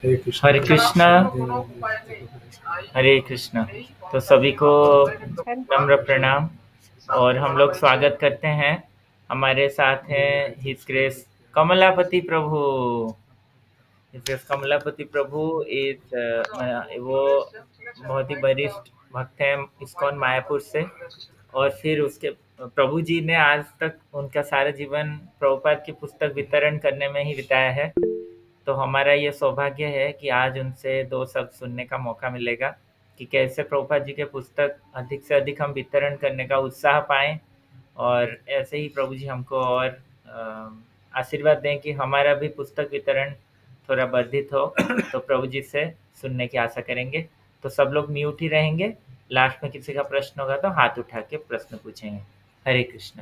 हरे कृष्ण। हरे कृष्णा। हरे कृष्णा। तो सभी को नम्र प्रणाम। और हम लोग स्वागत करते हैं। हमारे साथ हैं his grace Kamalapati Prabhu. His grace Kamalapati Prabhu is वो बहुत ही वरिष्ठ भक्त हैं इस्कॉन मायापुर से। और फिर उसके प्रभु जी ने आज तक उनका सारा जीवन प्रभुपाद की पुस्तक वितरण करने में ही बिताया है। तो हमारा ये सौभाग्य है कि आज उनसे दो शब्द सुनने का मौका मिलेगा कि कैसे प्रभुपाद जी के पुस्तक अधिक से अधिक हम वितरण करने का उत्साह पाएं। और ऐसे ही प्रभु जी हमको और आशीर्वाद दें कि हमारा भी पुस्तक वितरण थोड़ा वर्धित हो। तो प्रभु जी से सुनने की आशा करेंगे। तो सब लोग म्यूट ही रहेंगे। लास्ट में किसी का प्रश्न होगा तो हाथ उठा के प्रश्न पूछेंगे। हरे कृष्ण।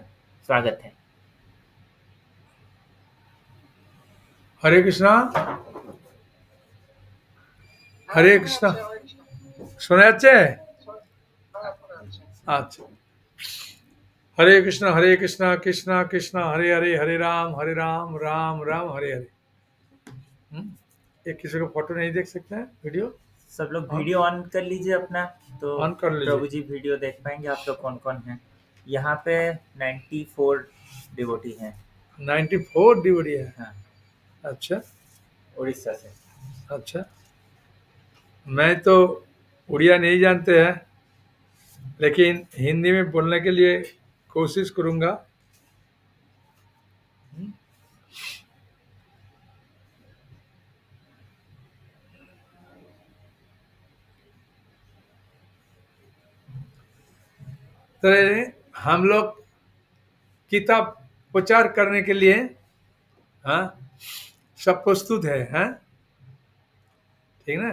स्वागत है। हरे कृष्णा। हरे कृष्णा শোনা যাচ্ছে? আচ্ছা। हरे कृष्णा कृष्णा कृष्णा हरे हरे, हरे राम राम राम हरे हरे। एक किसी को फोटो नहीं देख सकते हैं? वीडियो सब लोग वीडियो ऑन कर लीजिए अपना। तो ऑन कर लीजिए। प्रभु जी वीडियो देख पाएंगे आप लोग कौन कौन हैं। यहाँ पे 94 डिवोटी हैं। 94 डिवोटी है। हाँ, अच्छा उड़ीसा से। अच्छा। मैं तो उड़िया नहीं जानते हैं, लेकिन हिंदी में बोलने के लिए कोशिश करूंगा। तो हम लोग किताब प्रचार करने के लिए हाँ सब प्रस्तुत है। हाँ ठीक ना।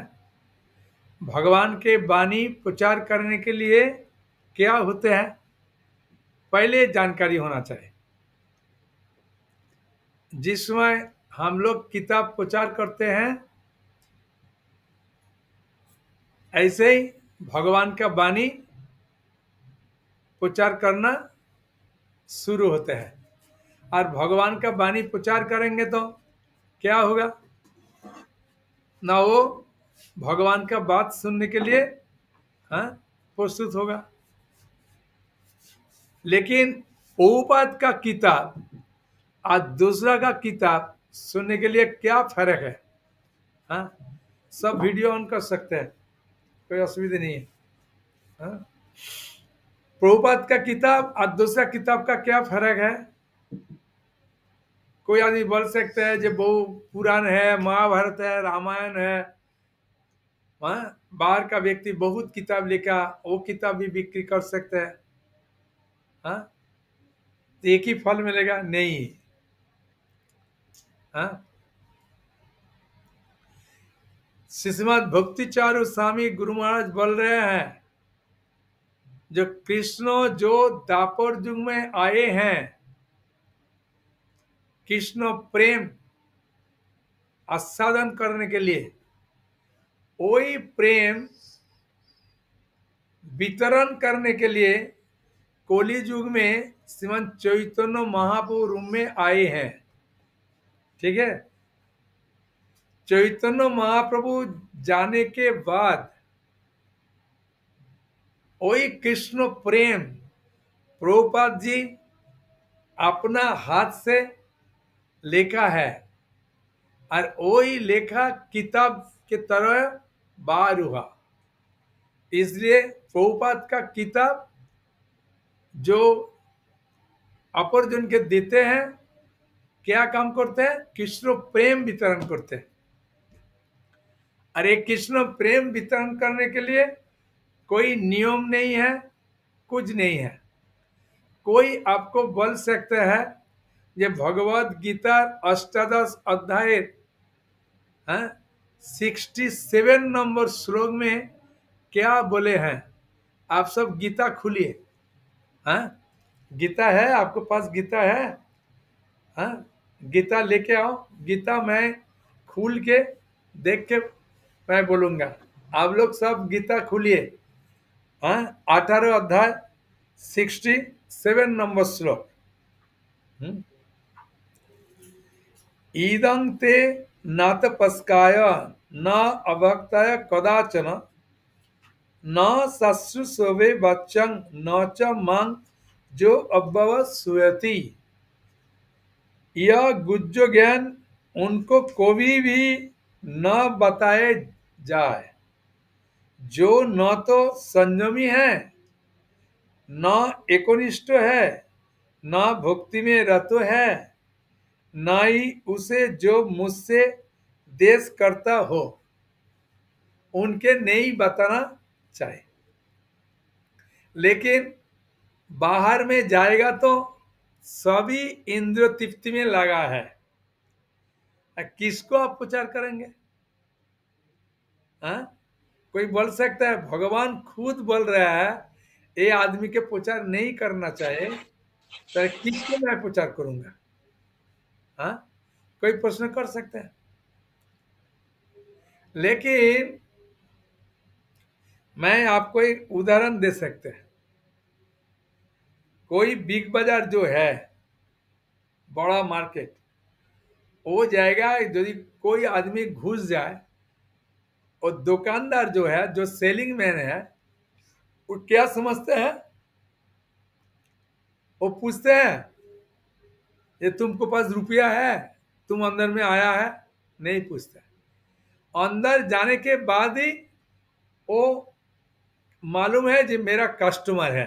भगवान के वाणी प्रचार करने के लिए क्या होते हैं, पहले जानकारी होना चाहिए। जिस समय हम लोग किताब प्रचार करते हैं, ऐसे ही भगवान का वाणी प्रचार करना शुरू होते हैं। और भगवान का वाणी प्रचार करेंगे तो क्या होगा ना, वो भगवान का बात सुनने के लिए हाँ प्रस्तुत होगा। लेकिन प्रभुपाद का किताब और दूसरा का किताब सुनने के लिए क्या फर्क है? हाँ सब वीडियो ऑन कर सकते हैं, कोई असुविधा नहीं है। हाँ? प्रभुपाद का किताब और दूसरा किताब का क्या फर्क है? कोई आदमी बोल सकता है जो बहु पुराण है, महाभारत है, रामायण है। बाहर का व्यक्ति बहुत किताब लेकर वो किताब भी बिक्री कर सकते हैं। हाँ तो एक ही फल मिलेगा? नहीं। हाँ श्रीमद भक्ति चारू स्वामी गुरु महाराज बोल रहे हैं, जो कृष्ण जो दापर युग में आए हैं, कृष्ण प्रेम आस्वादन करने के लिए, वही प्रेम वितरण करने के लिए कली युग में श्रीमद चैतन्य महाप्रभु में आए हैं। ठीक है। चैतन्य महाप्रभु जाने के बाद वही कृष्ण प्रेम प्रभुपाद जी अपना हाथ से लिखा है, और वही लेखा किताब के तरह बाहर हुआ। इसलिए प्रभुपाद का किताब जो अपर जन के देते हैं, क्या काम करते हैं? कृष्ण प्रेम वितरण करते हैं। अरे कृष्ण प्रेम वितरण करने के लिए कोई नियम नहीं है, कुछ नहीं है। कोई आपको बोल सकता है ये भगवत गीता अष्टादश अध्याय 67 नंबर श्लोक में क्या बोले हैं। आप सब गीता खुलिए। हाँ गीता है आपके पास? गीता है? हाँ गीता लेके आओ। गीता मैं खोल के देख के मैं बोलूंगा। आप लोग सब गीता खुलिए। हाँ 18 अध्याय 67 नंबर श्लोक। ईदं ते नातपस्काय न अभक्ताय कदाचन न शुश्रूषवे बच्चं न च मां जो अभव सुयति। यह गुज्जो ज्ञान उनको कभी भी न बताए जाए, जो न तो संयमी है, न एकनिष्ठ है, न भक्ति में रत है, न ही उसे जो मुझसे देश करता हो, उनके नहीं बताना चाहिए। लेकिन बाहर में जाएगा तो सभी इंद्रिय तृप्ति में लगा है, किसको आप प्रचार करेंगे? हाँ, कोई बोल सकता है, भगवान खुद बोल रहा है ये आदमी के प्रचार नहीं करना चाहिए, तो किसको मैं प्रचार करूंगा? हाँ, कोई प्रश्न कर सकता है। लेकिन मैं आपको एक उदाहरण दे सकते हैं। कोई बिग बाजार जो है, बड़ा मार्केट, वो जाएगा, यदि कोई आदमी घुस जाए और दुकानदार जो है, जो सेलिंग मैन है, वो क्या समझते हैं? वो पूछते हैं ये तुमको पास रुपया है, तुम अंदर में आया है? नहीं पूछते। अंदर जाने के बाद ही वो मालूम है जी मेरा कस्टमर है,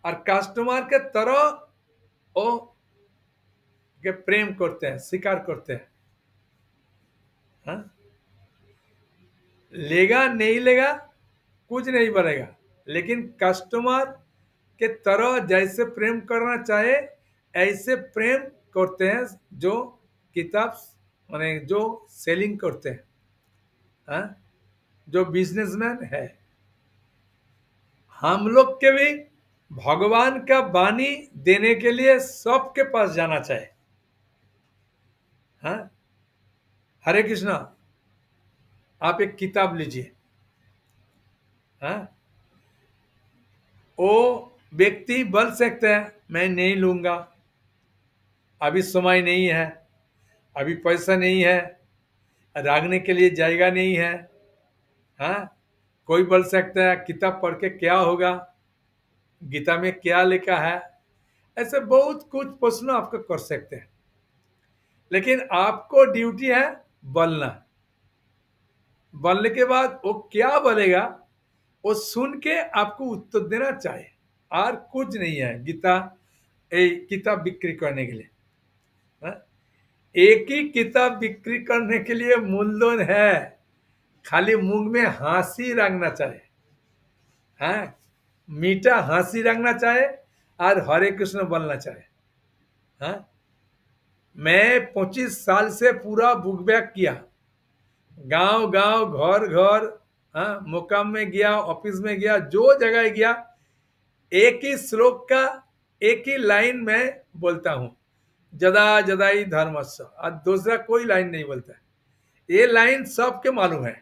और कस्टमर के तरह वो के प्रेम करते हैं, स्वीकार करते हैं। हाँ? लेगा नहीं लेगा कुछ नहीं बनेगा, लेकिन कस्टमर के तरह जैसे प्रेम करना चाहे ऐसे प्रेम करते हैं जो किताब माने जो सेलिंग करते हैं। हाँ? जो बिजनेसमैन है। हम लोग के भी भगवान का वाणी देने के लिए सबके पास जाना चाहिए। हाँ? हरे कृष्णा, आप एक किताब लीजिए। हाँ? वो व्यक्ति बोल सकते हैं मैं नहीं लूंगा, अभी समय नहीं है, अभी पैसा नहीं है, रागने के लिए जगह नहीं है। हाँ? कोई बोल सकता है किताब पढ़ के क्या होगा, गीता में क्या लिखा है, ऐसे बहुत कुछ प्रश्न आपको कर सकते हैं। लेकिन आपको ड्यूटी है बोलना। बोलने के बाद वो क्या बोलेगा वो सुन के आपको उत्तर देना चाहिए, और कुछ नहीं है गीता किताब बिक्री करने के लिए। हाँ? एक ही किताब बिक्री करने के लिए मूलधन है, खाली मुंह में हंसी रखना चाहिए। हाँ? मीठा हंसी रखना चाहिए और हरे कृष्ण बोलना चाहिए। हाँ? मैं 25 साल से पूरा बुक बैग किया, गांव गांव घर घर, हाँ, मुकाम में गया, ऑफिस में गया, जो जगह गया, एक ही श्लोक का एक ही लाइन में बोलता हूं, जदा जदाई धर्मस्व, और दूसरा कोई लाइन नहीं बोलता। ये लाइन सबके मालूम है,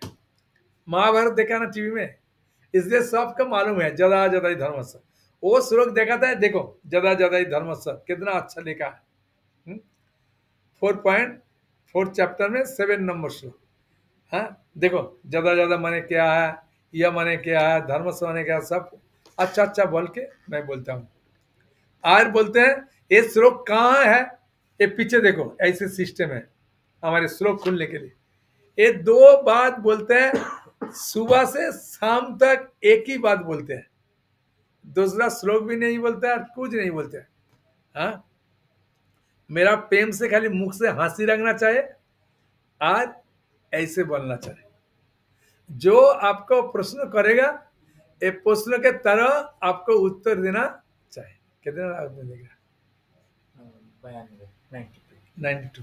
महाभारत देखा ना टीवी में, इसलिए सबका मालूम है जदा जदाई धर्मस्व। वो श्लोक देखा था, देखो जदा जदाई धर्मस्व कितना अच्छा लिखा है। 4.4 चैप्टर में 7 नंबर श्लोक। हाँ, देखो ज्यादा ज्यादा माने क्या है, यह माने क्या है, धर्म से माने क्या है, सब अच्छा अच्छा बोल के मैं बोलता हूँ। और बोलते हैं ये श्लोक कहाँ है, ये पीछे देखो, ऐसे सिस्टम है हमारे श्लोक खुलने के लिए। ये 2 बात बोलते हैं, सुबह से शाम तक एक ही बात बोलते हैं, दूसरा श्लोक भी नहीं बोलता है, कुछ नहीं बोलते हैं। हाँ? मेरा प्रेम से खाली मुख से हंसी रखना चाहिए और ऐसे बोलना चाहिए। जो आपको प्रश्न करेगा ये प्रश्न के तरह आपको उत्तर देना चाहिए। कितने आपने देगा? 92।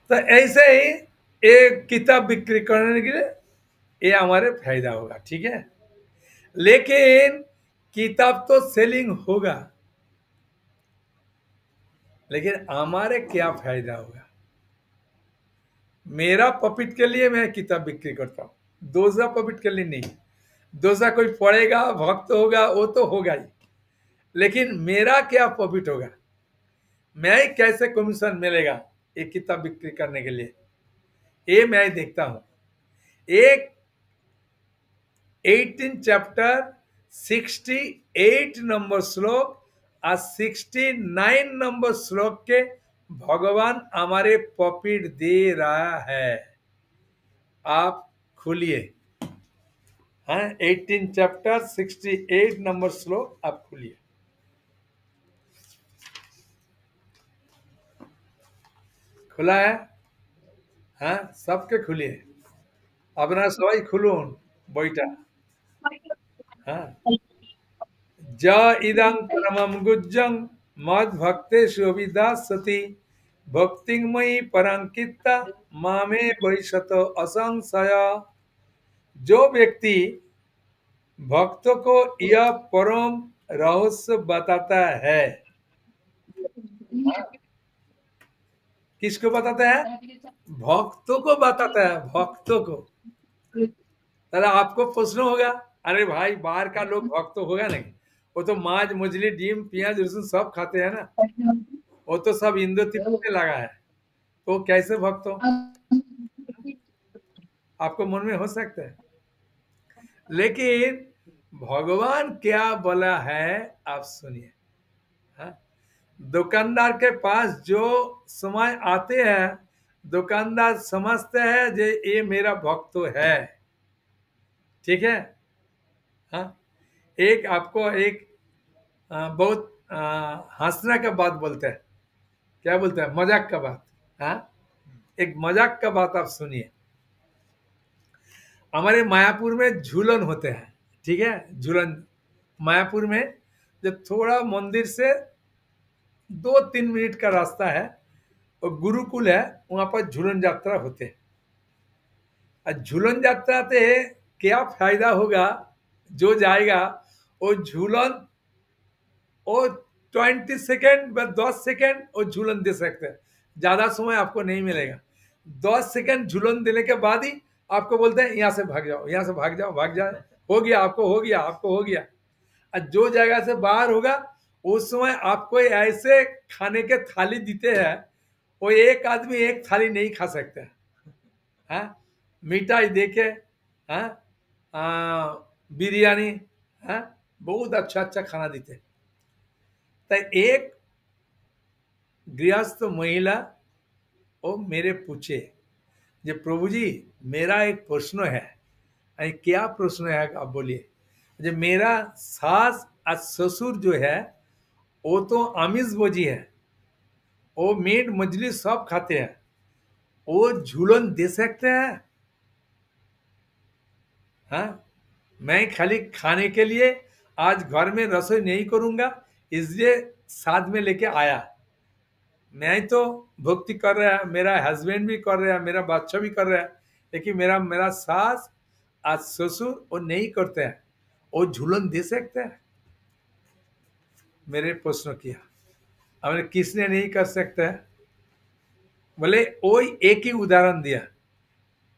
तो ऐसे ही एक किताब बिक्री करने के लिए ये हमारे फायदा होगा, ठीक है। लेकिन किताब तो सेलिंग होगा, लेकिन हमारे क्या फायदा होगा? मेरा प्रॉफिट के लिए मैं किताब बिक्री करता हूँ, दूसरा प्रॉफिट के लिए नहीं। दूसरा कोई पढ़ेगा, भक्त होगा, वो तो होगा ही, लेकिन मेरा क्या प्रॉफिट होगा, मैं कैसे कमीशन मिलेगा, एक किताब बिक्री करने के लिए। ये मैं देखता हूं। एक 18 चैप्टर 68 नंबर श्लोक और 69 नंबर श्लोक के भगवान हमारे पॉपिट दे रहा है। आप खोलिए, हाँ, 18 चैप्टर 68 नंबर श्लोक आप खोलिए। खुला है? हाँ, सबके खुलिए, अपना सबाई खुलून বইটা। हाँ, ज इदं परमं गुज्जं मद भक्तेषु अभिधास्यति भक्तिमयी परंकिता मामे वैशत असंशय। जो व्यक्ति भक्तों को यह परम रहस्य बताता है, किसको बताता है? भक्तों को बताता है, भक्तों को। ताहले आपको प्रश्न होगा, अरे भाई बाहर का लोग भक्त तो होगा नहीं, वो तो मांस मछली डिम प्याज लहसुन सब खाते हैं ना, वो तो सब हिंदू में लगा है, तो कैसे भक्त हो? आपको मन में हो सकता है, लेकिन भगवान क्या बोला है आप सुनिए। हाँ? दुकानदार के पास जो समय आते हैं, दुकानदार समझते हैं जे ये मेरा भक्त है, ठीक है। हाँ, एक आपको एक बहुत हंसने का बात बोलते हैं, क्या बोलते हैं, मजाक का बात। हाँ, एक मजाक का बात आप सुनिए। हमारे मायापुर में झूलन होते हैं, ठीक है, झूलन मायापुर में, जब थोड़ा मंदिर से 2-3 मिनट का रास्ता है और गुरुकुल है, वहां पर झूलन यात्रा होते हैं। और झूलन यात्रा से क्या फायदा होगा, जो जाएगा वो झूलन और 20 सेकेंड 10 सेकेंड और झूलन दे सकते हैं, ज्यादा समय आपको नहीं मिलेगा। 10 सेकेंड झूलन देने के बाद ही आपको बोलते हैं यहाँ से भाग जाओ, यहाँ से भाग जाओ, भाग जाओ, हो गया आपको, हो गया आपको, हो गया। और जो जगह से बाहर होगा उस समय आपको ऐसे खाने के थाली देते हैं, वो एक आदमी एक थाली नहीं खा सकते। हाँ, मिठाई देखे, हाँ, बिरयानी, हाँ, बहुत अच्छा अच्छा खाना देते हैं। तो एक गृहस्थ महिला वो मेरे पूछे, जे प्रभु जी मेरा एक प्रश्न है। अरे क्या प्रश्न है आप बोलिए। जे मेरा सास और ससुर जो है वो तो आमिष भोजी है, वो मीट मछली सब खाते हैं, वो झूलन दे सकते हैं? हाँ, मैं खाली खाने के लिए आज घर में रसोई नहीं करूंगा, इसलिए साथ में लेके आया। मैं तो भक्ति कर रहा है, मेरा हस्बैंड भी कर रहा है, मेरा बच्चा भी कर रहा है, लेकिन मेरा सास आज ससुर वो नहीं करते हैं, वो झूलन दे सकते हैं? मेरे प्रश्न किया। हमने किसने नहीं कर सकते हैं? बोले वही एक ही उदाहरण दिया,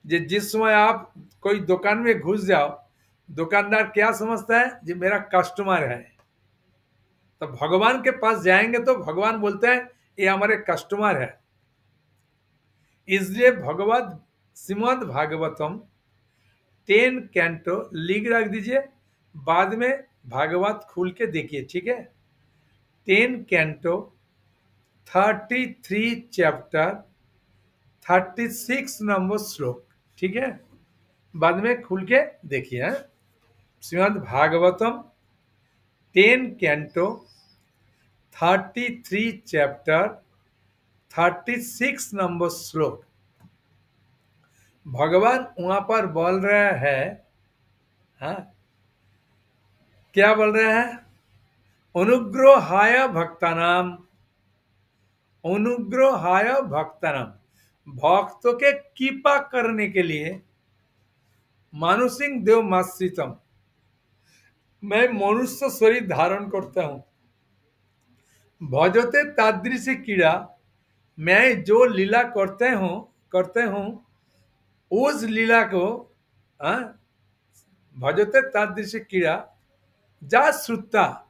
जिस समय आप कोई दुकान में घुस जाओ, दुकानदार क्या समझता है, जो मेरा कस्टमर है। तो भगवान के पास जाएंगे तो भगवान बोलते हैं ये हमारे कस्टमर है। इसलिए भगवत श्रीमद् भागवतम 10 कैंटो लिख रख दीजिए, बाद में भागवत खोल के देखिए, ठीक है। 10 कैंटो 33 चैप्टर 36 नंबर श्लोक, ठीक है, बाद में खुल के देखिए। Shrimad Bhagavatam 10 canto 33 chapter 36 number श्लोक। भगवान वहां पर बोल रहा है, हाँ, क्या बोल रहे हैं, अनुग्रहाय भक्तानाम, अनुग्रहाय भक्तानाम, भक्तों के कृपा करने के लिए, मानुषिक देव माश्रितम, मैं मनुष्य शरीर धारण करता हूं, भजते तादृशी कीड़ा, मैं जो लीला करते हूं उस लीला को, हाँ, भजते तादृशी कीड़ा जा श्रुता,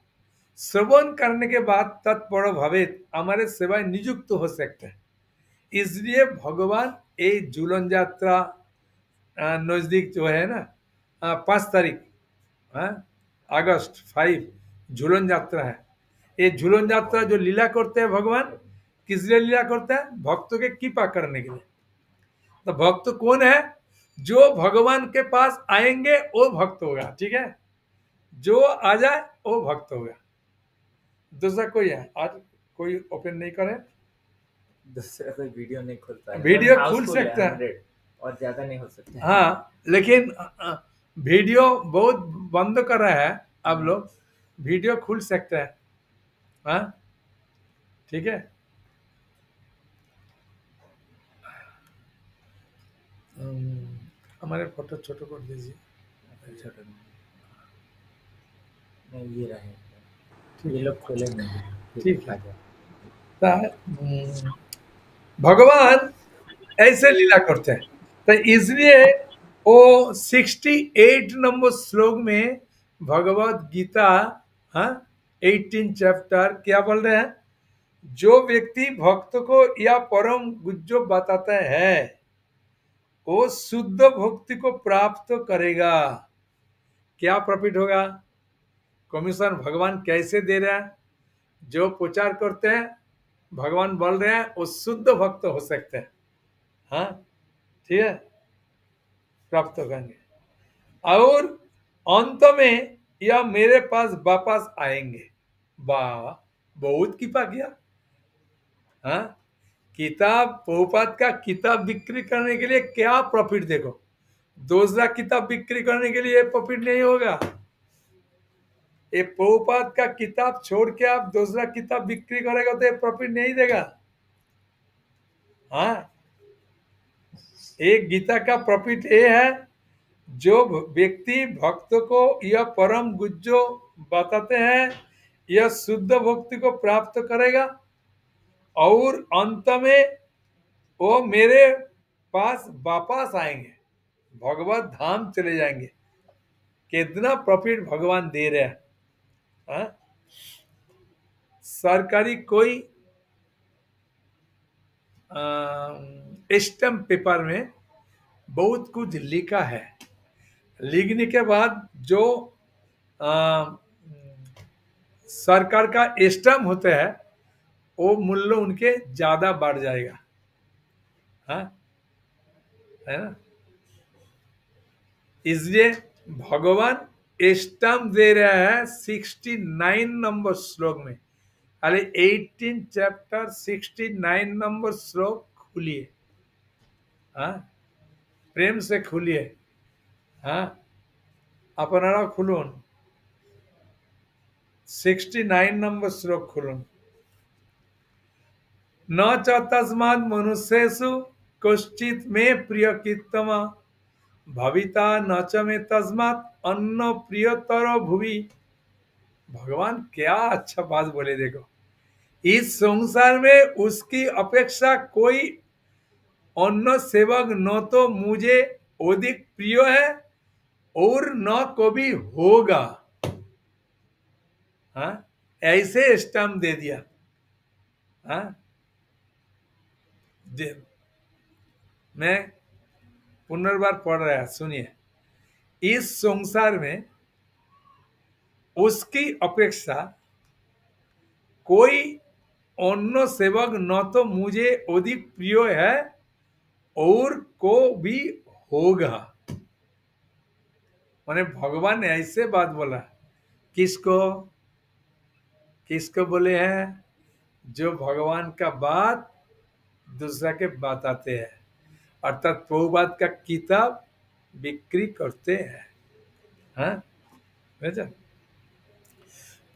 श्रवण करने के बाद तत्पर भावे हमारे सेवाएं नियुक्त हो सकते हैं। इसलिए भगवान ये झूलन यात्रा नजदीक जो है ना 5 तारीख, हाँ, अगस्त 5 झूलन यात्रा है। ये झूलन यात्रा जो लीला करते हैं भगवान, किस लिए लीला करते हैं? भक्तों के कृपा करने के लिए। तो भक्त कौन है? जो भगवान के पास आएंगे वो भक्त होगा, ठीक है? जो आ जाए वो भक्त होगा। दूसरा कोई है? आज कोई ओपन नहीं करे? दूसरा कोई वीडियो नहीं खुलता है। वीडियो वन खुल हाउसफुल है, सकता है 100 और ज्यादा नहीं हो सकता है। हाँ, लेकिन वीडियो बहुत बंद कर रहा है आप लोग। वीडियो खुल सकता है, हाँ, ठीक है। हमारे फोटो छोटो कर दीजिए। छोटा नहीं, ये रहे, ये लोग खोले नहीं। ठीक है। भगवान ऐसे लीला करते हैं। तो इसलिए वो 68 नंबर श्लोक में भगवत गीता, हाँ, 18 चैप्टर क्या बोल रहे हैं? जो व्यक्ति भक्त को या परम गुज्जो बताता है वो शुद्ध भक्ति को प्राप्त करेगा। क्या प्रॉफिट होगा? कमीशन भगवान कैसे दे रहा है? जो प्रचार करते हैं भगवान बोल रहे हैं वो शुद्ध भक्त हो सकते हैं, हाँ, ठीक है, प्राप्त करेंगे और अंत में यह मेरे पास वापस आएंगे। वाह, बहुत कृपा किया। हाँ, किताब प्रभुपाद का किताब बिक्री करने के लिए क्या प्रॉफिट? देखो, दूसरा किताब बिक्री करने के लिए प्रॉफिट नहीं होगा। ये प्रभुपाद का किताब छोड़ के आप दूसरा किताब बिक्री करेगा तो ये प्रॉफिट नहीं देगा। हाँ, एक गीता का प्रॉफिट ये है, जो व्यक्ति भक्त को यह परम गुज्जो बताते हैं यह शुद्ध भक्ति को प्राप्त करेगा और अंत में वो मेरे पास वापस आएंगे, भगवत धाम चले जाएंगे। कितना प्रॉफिट भगवान दे रहे हैं, हाँ? सरकारी कोई स्टैम्प पेपर में बहुत कुछ लिखा है, लिखने के बाद जो सरकार का स्टैम्प होता है वो मूल्य उनके ज्यादा बढ़ जाएगा, हाँ, है ना? इसलिए भगवान स्टैम्प दे रहा है 69 नंबर श्लोक में। अरे 18 चैप्टर 69 नंबर श्लोक खुलिए, हाँ, प्रेम से खुलिए, हाँ, अपनारा खुलून 69 नंबर श्लोक खुलून। न च तस्मात् मनुष्येषु कश्चित् मे प्रियकृत्तम भविता न च मे तस्मात् अन्न प्रियतर भुवि। भगवान क्या अच्छा बात बोले, देखो, इस संसार में उसकी अपेक्षा कोई अन्य सेवक न तो मुझे अधिक प्रिय है और न कभी होगा। हाँ, ऐसे स्टैम्प दे दिया। हाँ, मैं पुनर्बार पढ़ रहा, सुनिए। इस संसार में उसकी अपेक्षा कोई अन्य सेवक न तो मुझे अधिक प्रिय है और को भी होगा। माने भगवान ने ऐसे बात बोला, किसको किसको बोले हैं? जो भगवान का बात दूसरा के बताते हैं, अर्थात प्रभुपाद का किताब बिक्री करते हैं। हाँ,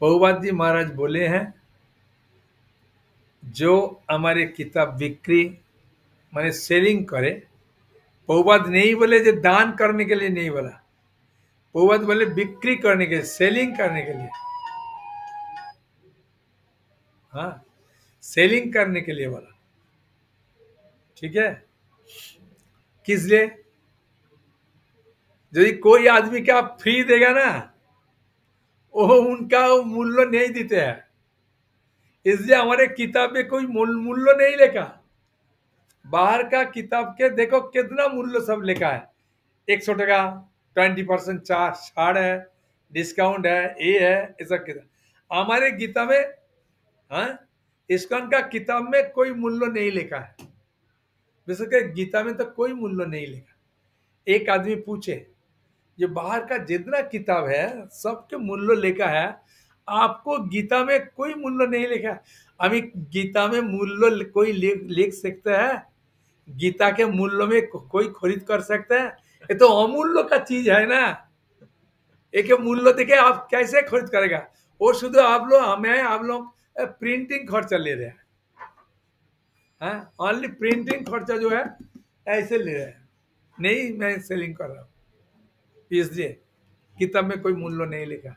प्रभुपाद जी महाराज बोले हैं जो हमारे किताब बिक्री माने सेलिंग करे। प्रभुपाद नहीं बोले जो दान करने के लिए नहीं बोला, प्रभुपाद बोले बिक्री करने के लिए, सेलिंग करने के लिए। हाँ, सेलिंग करने के लिए बोला, ठीक है। किस लिए? यदि कोई आदमी का फ्री देगा ना, वो उनका मूल्य नहीं देते हैं। इसलिए हमारे किताब में कोई मूल्य नहीं लिखा, बाहर का किताब के देखो कितना मूल्य सब लिखा है, 100 टका, 20% छाड़ है, डिस्काउंट है, ये है, ऐसा किताब। हमारे गीता में, हाँ, इस्कॉन का किताब में कोई मूल्य नहीं लिखा है। वैसे गीता में तो कोई मूल्य नहीं लिखा। एक आदमी पूछे, ये बाहर का जितना किताब है सबके मूल्य लिखा है, आपको गीता में कोई मूल्य नहीं लिखा। अभी गीता में मूल्य कोई लिख सकता है? गीता के मूल्य में कोई खरीद कर सकता है? ये तो अमूल्य का चीज है ना। एक मूल्य देखे आप कैसे खरीद करेगा? वो शुद्ध आप लोग प्रिंटिंग खर्चा ले रहे हैं, ओनली प्रिंटिंग खर्चा जो है ऐसे ले रहे हैं। नहीं, मैं सेलिंग कर रहा हूँ, इसलिए किताब में कोई मूल्य नहीं लिखा।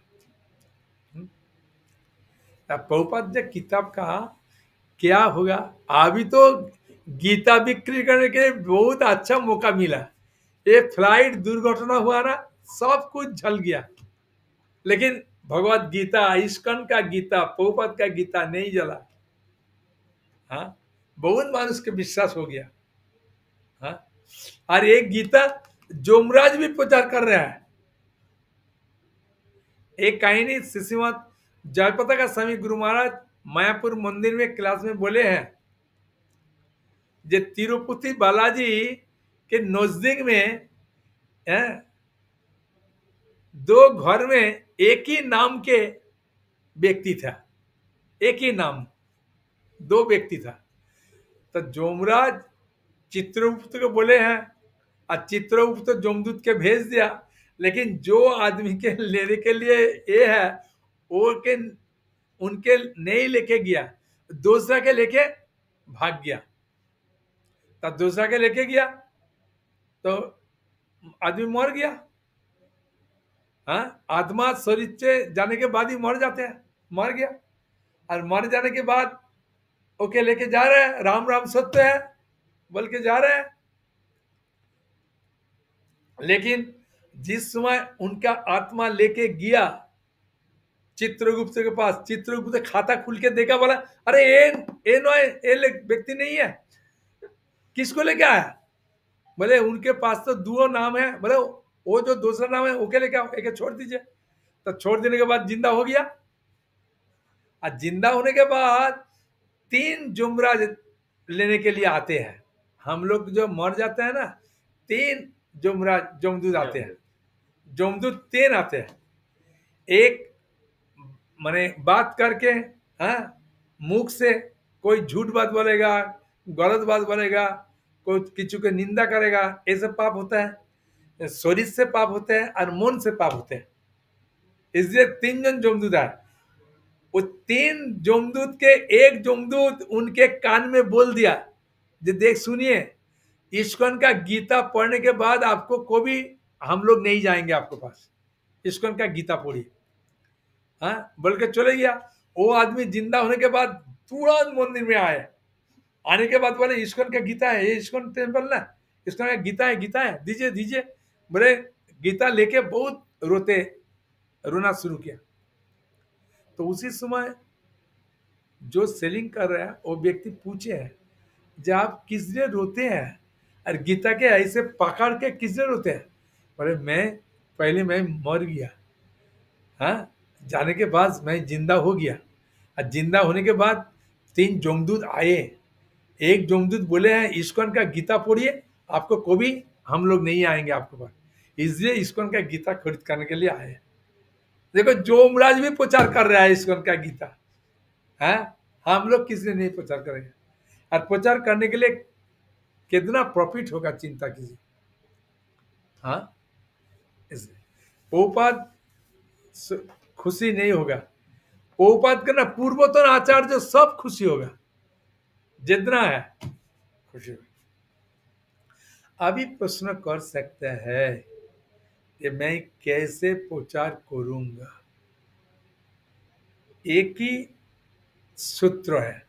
प्रभुपाद जी किताब का क्या होगा? अभी तो गीता बिक्री करने के बहुत अच्छा मौका मिला। ये फ्लाइट दुर्घटना हुआ ना, सब कुछ जल गया, लेकिन भगवत गीता, इस्कॉन का गीता, प्रभुपाद का गीता नहीं जला। हाँ, बहुत मानुष के विश्वास हो गया। हाँ, और एक गीता जोमराज भी प्रचार कर रहा है। एक कहानी शिष्यमत जयपता का स्वामी गुरु महाराज मायापुर मंदिर में क्लास में बोले हैं, जे तिरुपति बालाजी के नजदीक में है, दो घर में एक ही नाम के व्यक्ति था, एक ही नाम, दो व्यक्ति था। तो जोमराज चित्रगुप्त को बोले हैं, और चित्रगुप्त तो जोमदूत के भेज दिया, लेकिन जो आदमी के लेने के लिए ये है वो के उनके नहीं लेके गया, दूसरा के लेके भाग गया। तब दूसरा के लेके गया तो आदमी मर गया। हाँ, आत्मा शरीर से जाने के बाद ही मर जाते हैं, मर गया। और मर जाने के बाद ओके लेके जा रहे हैं, राम राम सत्य है बोल के जा रहे हैं। लेकिन जिस समय उनका आत्मा लेके गया चित्रगुप्त के पास, चित्रगुप्त खाता खुल के देखा, बोला अरे ये व्यक्ति नहीं है, किसको लेके आया? बोले उनके पास तो दो नाम है। बोले वो जो दूसरा नाम है ओके लेके आओ, एक छोड़ दीजिए। तो छोड़ देने के बाद जिंदा हो गया। और जिंदा होने के बाद 3 जुमराज लेने के लिए आते हैं। हम लोग जो मर जाते हैं ना, 3 जुमराज जमदूत आते हैं, जमदूत 3 आते हैं। एक माने बात करके, हाँ, मुख से कोई झूठ बात बोलेगा, गलत बात बोलेगा, कोई किसी को निंदा करेगा, ये सब पाप होता है। शरीर से पाप होते हैं और मन से पाप होते हैं। इसलिए 3 जन जमदूत है। वो 3 जमदूत के एक जमदूत उनके कान में बोल दिया, जो देख सुनिए, इस्कॉन का गीता पढ़ने के बाद आपको कभी हम लोग नहीं जाएंगे आपके पास, इस्कॉन का गीता पढ़िए। हाँ, बोल के चले गया। वो आदमी जिंदा होने के बाद तुरंत मंदिर में आए। आने के बाद बोले इस्कॉन का गीता है, ये इस्कॉन टेम्पल ना, इस्कॉन का गीता है, गीता है, दीजिए दीजिए। बोले गीता लेके बहुत रोना शुरू किया। तो उसी समय जो सेलिंग कर रहा है वो व्यक्ति पूछे है, जब आप किस लिए रोते हैं और गीता के ऐसे पकड़ के किस लिए रोते हैं? बोले मैं मर गया, हाँ, जाने के बाद मैं जिंदा हो गया। और जिंदा होने के बाद 3 जमदूत आए। एक जमदूत बोले हैं इस्कॉन का गीता पढ़िए, आपको कभी हम लोग नहीं आएंगे आपके पास, इसलिए इस्कॉन का गीता खरीद करने के लिए आए। देखो जोमराज भी प्रचार कर रहा है इस्कॉन का गीता, है, हम लोग किसी नहीं प्रचार करेंगे। और प्रचार करने के लिए कितना प्रॉफिट होगा चिंता कीजिए। हाँ, इसलिए प्रभुपाद खुशी नहीं होगा, प्रभुपाद का ना पूर्वोत्तर आचार्य सब खुशी होगा, जितना है खुशी होगा। अभी प्रश्न कर सकते हैं कि मैं कैसे प्रचार करूंगा? एक ही सूत्र है।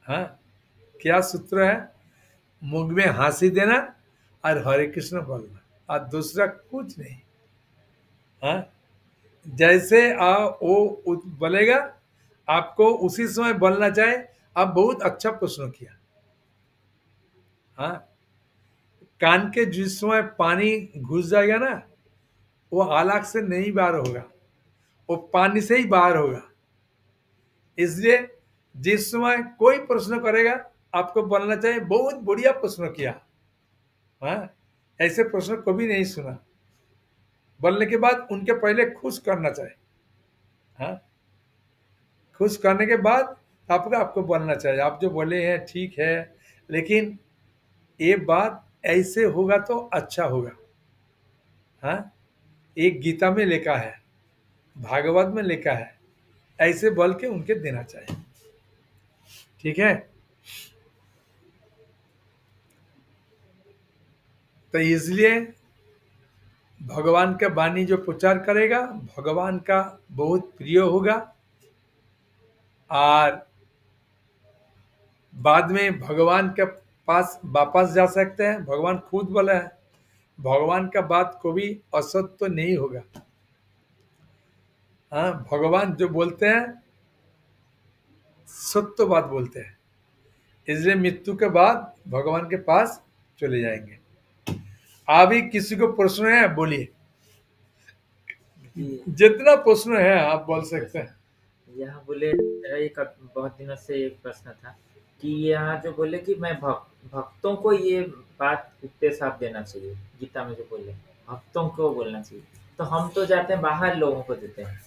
हाँ, क्या सूत्र है? मुख में हंसी देना और हरे कृष्ण बोलना, और दूसरा कुछ नहीं। हाँ, जैसे वो बोलेगा आपको उसी समय बोलना चाहे। आप बहुत अच्छा प्रश्न किया। हाँ, कान के जिस समय पानी घुस जाएगा ना, वो आलाक से नहीं बाहर होगा, वो पानी से ही बाहर होगा। इसलिए जिस समय कोई प्रश्न करेगा, आपको बोलना चाहिए बहुत बढ़िया प्रश्न किया। हाँ, ऐसे प्रश्न कभी नहीं सुना। बोलने के बाद उनके पहले खुश करना चाहिए। हाँ, खुश करने के बाद आपको बोलना चाहिए, आप जो बोले हैं ठीक है, लेकिन ये बात ऐसे होगा तो अच्छा होगा। हाँ, एक गीता में लिखा है, भागवत में लिखा है, ऐसे बोल के उनके देना चाहिए। ठीक है, तो इसलिए भगवान का वाणी जो प्रचार करेगा, भगवान का बहुत प्रिय होगा, और बाद में भगवान के पास वापस जा सकते हैं। भगवान खुद बोला है, भगवान का बात कभी असत्य तो नहीं होगा। हाँ, भगवान जो बोलते हैं सत्य बात बोलते हैं, इसलिए मृत्यु के बाद भगवान के पास चले जाएंगे। अभी किसी को प्रश्न है, बोलिए, जितना प्रश्न है आप बोल सकते हैं। यह बोले, मेरा एक बहुत दिनों से एक प्रश्न था कि यहाँ जो बोले कि मैं भक्तों को ये बात उपदेश आप देना चाहिए, गीता में जो बोले भक्तों को बोलना चाहिए, तो हम तो जाते हैं बाहर लोगों को देते हैं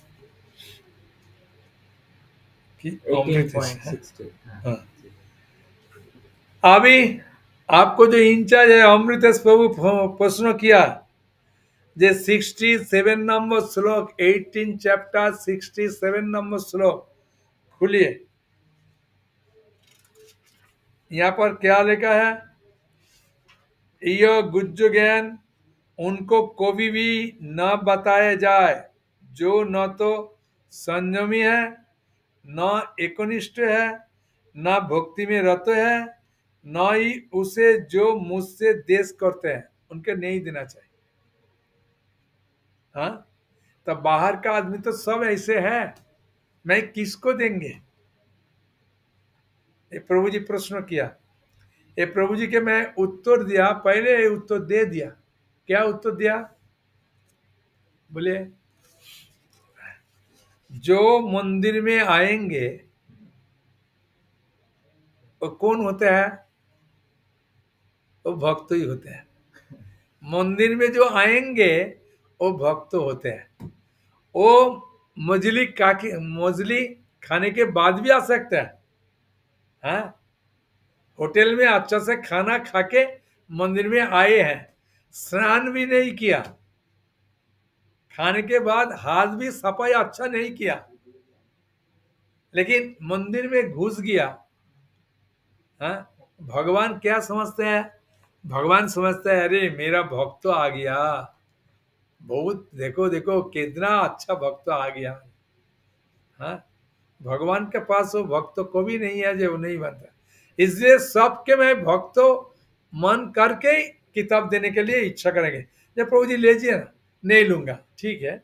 कि अमृत है। 18.60। हाँ। अभी आपको जो इंचार्ज है अमृतेश प्रभु प्रश्न किया, जे 67 नंबर श्लोक, 18 चैप्टर 67 नंबर श्लोक खुलिए। यहाँ पर क्या लिखा है? यह गुज्ज ज्ञान उनको कभी भी न बताया जाए जो न तो संयमी है, न एकनिष्ठ है, न भक्ति में रत है, न ही उसे जो मुझसे देश करते हैं उनके नहीं देना चाहिए। हाँ, तब बाहर का आदमी तो सब ऐसे है, मैं किसको देंगे? ये प्रभु जी प्रश्न किया, ये प्रभु जी के मैं उत्तर दिया, पहले उत्तर दे दिया। क्या उत्तर दिया? बोले जो मंदिर में आएंगे वो कौन होते हैं? वो भक्त ही होते हैं। मंदिर में जो आएंगे वो भक्त होते हैं। वो मजली खाने के बाद भी आ सकते हैं। हाँ, होटल में अच्छा से खाना खा के मंदिर में आए हैं, स्नान भी नहीं किया, खाने के बाद हाथ भी सफाई अच्छा नहीं किया, लेकिन मंदिर में घुस गया। हाँ, भगवान क्या समझते हैं? भगवान समझते हैं अरे मेरा भक्त आ गया, बहुत देखो देखो कितना अच्छा भक्त आ गया। हाँ, भगवान के पास वो भक्त को भी नहीं है जो नहीं बनता। इसलिए सबके में भक्तों मन करके किताब देने के लिए इच्छा करेंगे। जब प्रभु जी लीजिए ना, नहीं लूंगा, ठीक है,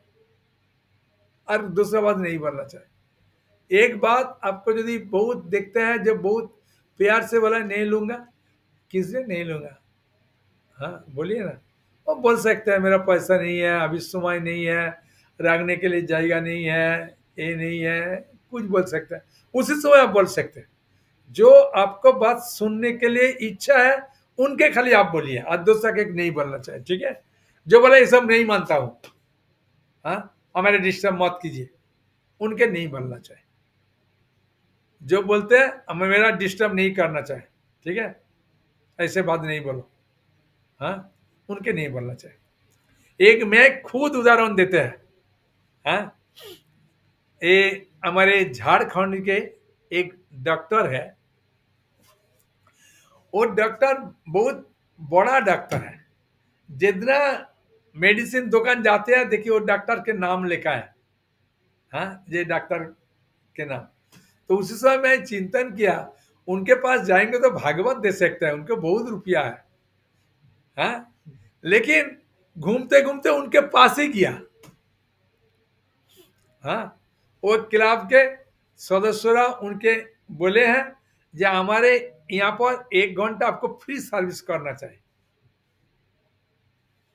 और दूसरा बात नहीं बोलना चाहिए। एक बात आपको यदि बहुत देखते हैं, जब बहुत प्यार से बोला नहीं लूंगा, किसने नहीं लूंगा? हाँ, बोलिए ना। वो बोल सकते हैं मेरा पैसा नहीं है, अभी समय नहीं है, रखने के लिए जगह नहीं है, ये नहीं है, कुछ बोल सकते हैं, उसी समय आप बोल सकते हैं। जो आपको बात सुनने के लिए इच्छा है उनके खाली आप बोलिए, और दूसरा के नहीं बोलना चाहिए। ठीक है, जो बोला ये सब नहीं मानता हूं, हाँ, हमारे डिस्टर्ब मत कीजिए, उनके नहीं बोलना चाहिए। जो बोलते हैं हमें मेरा डिस्टर्ब नहीं करना चाहिए, ठीक है, ऐसे बात नहीं बोलो। हाँ, उनके नहीं बोलना चाहिए। एक मैं खुद उदाहरण देते हैं। हाँ, ये हमारे झारखंड के एक डॉक्टर है, वो डॉक्टर बहुत बड़ा डॉक्टर है। जितना मेडिसिन दुकान जाते हैं देखिए वो डॉक्टर के नाम लिखा है। हाँ, ये डॉक्टर के नाम। तो उसी समय मैं चिंतन किया, उनके पास जाएंगे तो भागवत दे सकते हैं, उनके बहुत रुपया है। हाँ, लेकिन घूमते घूमते उनके पास ही गया। हाँ, वो क्लब के सदस्य उनके बोले हैं जो हमारे यहाँ पर 1 घंटा आपको फ्री सर्विस करना चाहिए।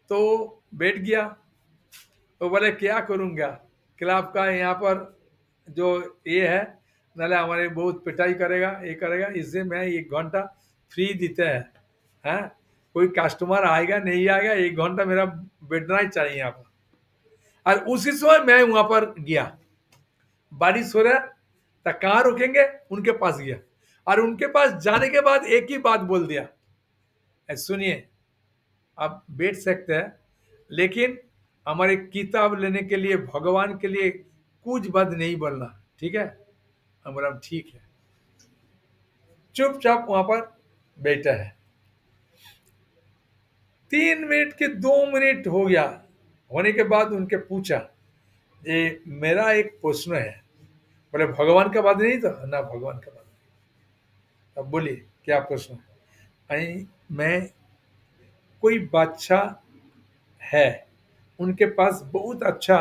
तो बैठ गया, तो बोले क्या करूँगा, क्लब का यहाँ पर जो ये है, नाले हमारे बहुत पिटाई करेगा, ये करेगा, इससे मैं 1 घंटा फ्री देते हैं। हैं, कोई कस्टमर आएगा नहीं आएगा, 1 घंटा मेरा बैठना ही चाहिए यहाँ पर। और उसी समय मैं वहां पर गया, बारिश हो रहा है, तो कहाँ रुकेंगे, उनके पास गया। और उनके पास जाने के बाद एक ही बात बोल दिया, सुनिए आप बैठ सकते हैं, लेकिन हमारे किताब लेने के लिए, भगवान के लिए कुछ बात नहीं बोलना, ठीक है। हम बोला ठीक है। चुपचाप वहां पर बैठा है। 3 मिनट के 2 मिनट हो गया, होने के बाद उनके पूछा, ये मेरा एक प्रश्न है। बोले भगवान का बात नहीं था ना, भगवान का बात नहीं। अब बोलिए क्या प्रश्न है। मैं, कोई बच्चा है, उनके पास बहुत अच्छा,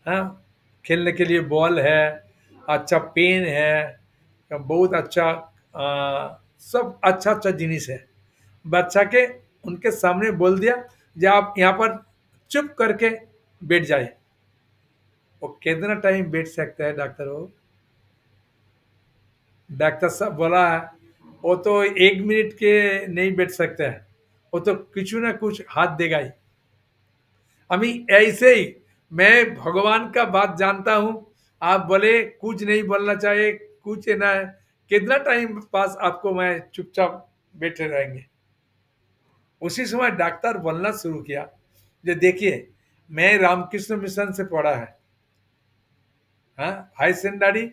हाँ, खेलने के लिए बॉल है, अच्छा पेन है, बहुत अच्छा सब अच्छा अच्छा जिनिस है। बच्चा के उनके सामने बोल दिया जब आप यहाँ पर चुप करके बैठ जाए। वो कितना टाइम बैठ सकता है डॉक्टर? वो डॉक्टर साहब बोला है, वो तो 1 मिनट के नहीं बैठ सकता है, वो तो कुछ ना कुछ हाथ देगा ही। अभी ऐसे ही मैं भगवान का बात जानता हूँ, आप बोले कुछ नहीं बोलना चाहिए, कुछ ना है, कितना टाइम पास आपको मैं चुपचाप बैठे रहेंगे। उसी समय डॉक्टर बोलना शुरू किया, जो देखिए मैं रामकृष्ण मिशन से पढ़ा है, हाँ, हाई सेकेंडरी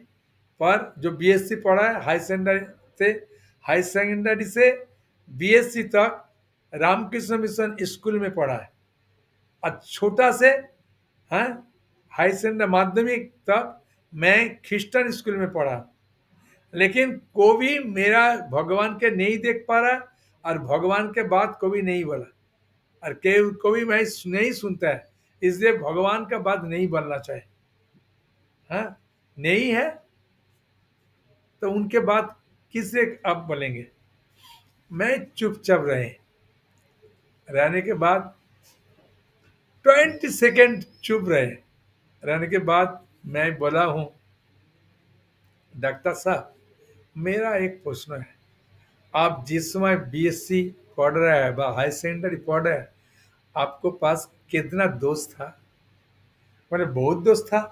पर जो बीएससी पढ़ा है, हाई सेकेंडरी से बीएससी तक रामकृष्ण मिशन स्कूल में पढ़ा है। और छोटा से, हाँ, हाई सेकेंडरी माध्यमिक तक मैं क्रिश्चियन स्कूल में पढ़ा। लेकिन कोई मेरा भगवान के नहीं देख पा रहा, और भगवान के बात कोई नहीं बोला, और कोई मैं नहीं सुनता है, इसलिए भगवान का बात नहीं बोलना चाहिए। हाँ, नहीं है तो उनके बात किससे आप बोलेंगे। मैं चुपचाप रहने के बाद 20 सेकेंड चुप रहने के बाद मैं बोला हूँ, डॉक्टर साहब मेरा एक प्रश्न है, आप जिस समय बीएससी पढ़ रहे हैं, हाई सेकेंडरी पढ़ रहे हैं, आपको पास कितना दोस्त था? मैंने बहुत दोस्त था,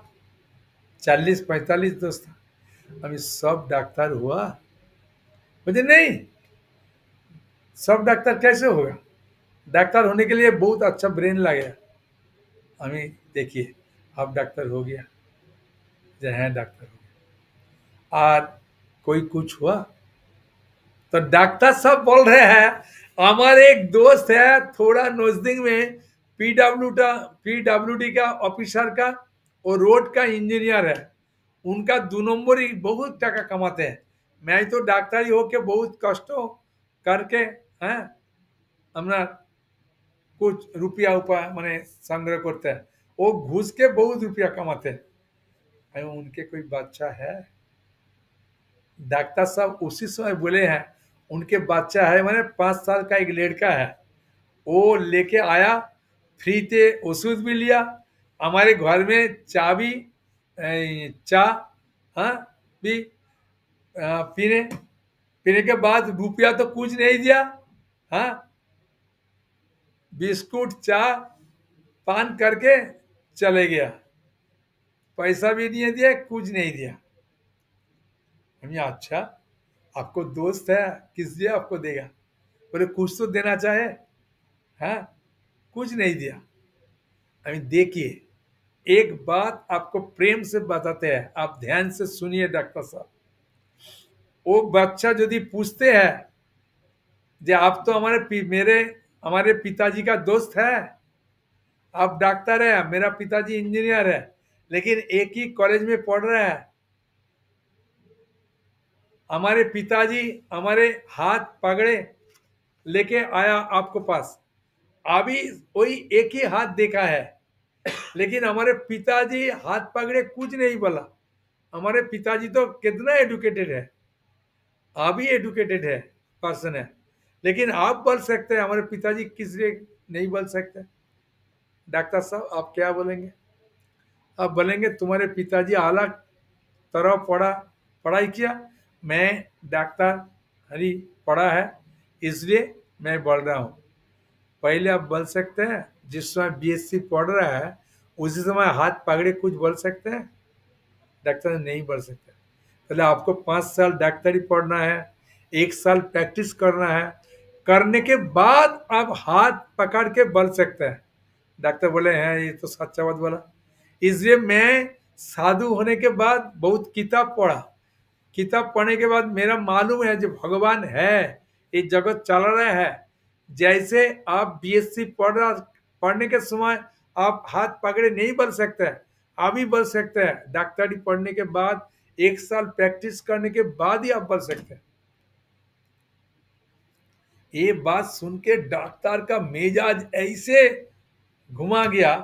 40-45 दोस्त था। अभी सब डॉक्टर हुआ? मुझे नहीं, सब डॉक्टर कैसे होगा? डॉक्टर होने के लिए बहुत अच्छा ब्रेन लगे। अभी देखिए अब डॉक्टर हो गया, जो है डॉक्टर हो गया, और कोई कुछ हुआ तो डॉक्टर सब बोल रहे हैं। हमारे एक दोस्त है थोड़ा नजदीक में, पीडब्ल्यूडी का ऑफिसर का और रोड का इंजीनियर है, उनका 2 नंबर ही बहुत टका कमाते हैं। मैं तो डॉक्टर ही होके बहुत कष्ट करके हैं अपना कुछ रुपया मैंने संग्रह करते हैं, वो घुस के बहुत रुपया कमाते हैं। उनके कोई बच्चा है? डॉक्टर साहब उसी समय बोले हैं उनके बच्चा है, मैंने 5 साल का एक लड़का है, वो लेके आया, फ्री थे ओषुध भी लिया, हमारे घर में चाबी चाह, हाँ, भी पीने पीने के बाद रुपया तो कुछ नहीं दिया, हाँ, बिस्कुट चाह पान करके चले गया, पैसा भी नहीं दिया, कुछ नहीं दिया। हम अच्छा आपको दोस्त है, किस लिए आपको देगा? बोले कुछ तो देना चाहे, हाँ, कुछ नहीं दिया। अभी देखिए एक बात आपको प्रेम से बताते हैं, आप ध्यान से सुनिए डॉक्टर साहब। वो बच्चा यदि पूछते हैं जे आप तो हमारे पिताजी का दोस्त है, आप डॉक्टर है, मेरा पिताजी इंजीनियर है, लेकिन एक ही कॉलेज में पढ़ रहा है, हमारे पिताजी हमारे हाथ पकड़े लेके आया आपको पास, अभी वही एक ही हाथ देखा है, लेकिन हमारे पिताजी हाथ पकड़े कुछ नहीं बोला। हमारे पिताजी तो कितना एडुकेटेड है, अभी एडुकेटेड है, पर्सन है, लेकिन आप बोल सकते हैं हमारे पिताजी किस लिए नहीं बोल सकते? डॉक्टर साहब आप क्या बोलेंगे? आप बोलेंगे तुम्हारे पिताजी आला तरह पढ़ाई किया, मैं डॉक्टर हरी पढ़ा है इसलिए मैं बोल रहा हूँ। पहले आप बोल सकते हैं जिस समय बीएससी पढ़ रहा है उसी समय हाथ पकड़े कुछ बोल सकते हैं? डॉक्टर नहीं बोल सकते। पहले आपको 5 साल डॉक्टरी पढ़ना है, 1 साल प्रैक्टिस करना है, करने के बाद आप हाथ पकड़ के बोल सकते हैं। डॉक्टर बोले हैं ये तो सच्चा बात बोला। इसलिए मैं साधु होने के बाद बहुत किताब पढ़ा, किताब पढ़ने के बाद मेरा मालूम है जो भगवान है, ये जगत चल रहा है। जैसे आप बीएससी पढ़ने के समय आप हाथ पकड़े नहीं बोल सकते हैं, अभी बोल सकते हैं। डॉक्टरी पढ़ने के बाद 1 साल प्रैक्टिस करने के बाद ही आप बोल सकते हैं। ये बात सुन के डॉक्टर का मिजाज ऐसे घुमा गया।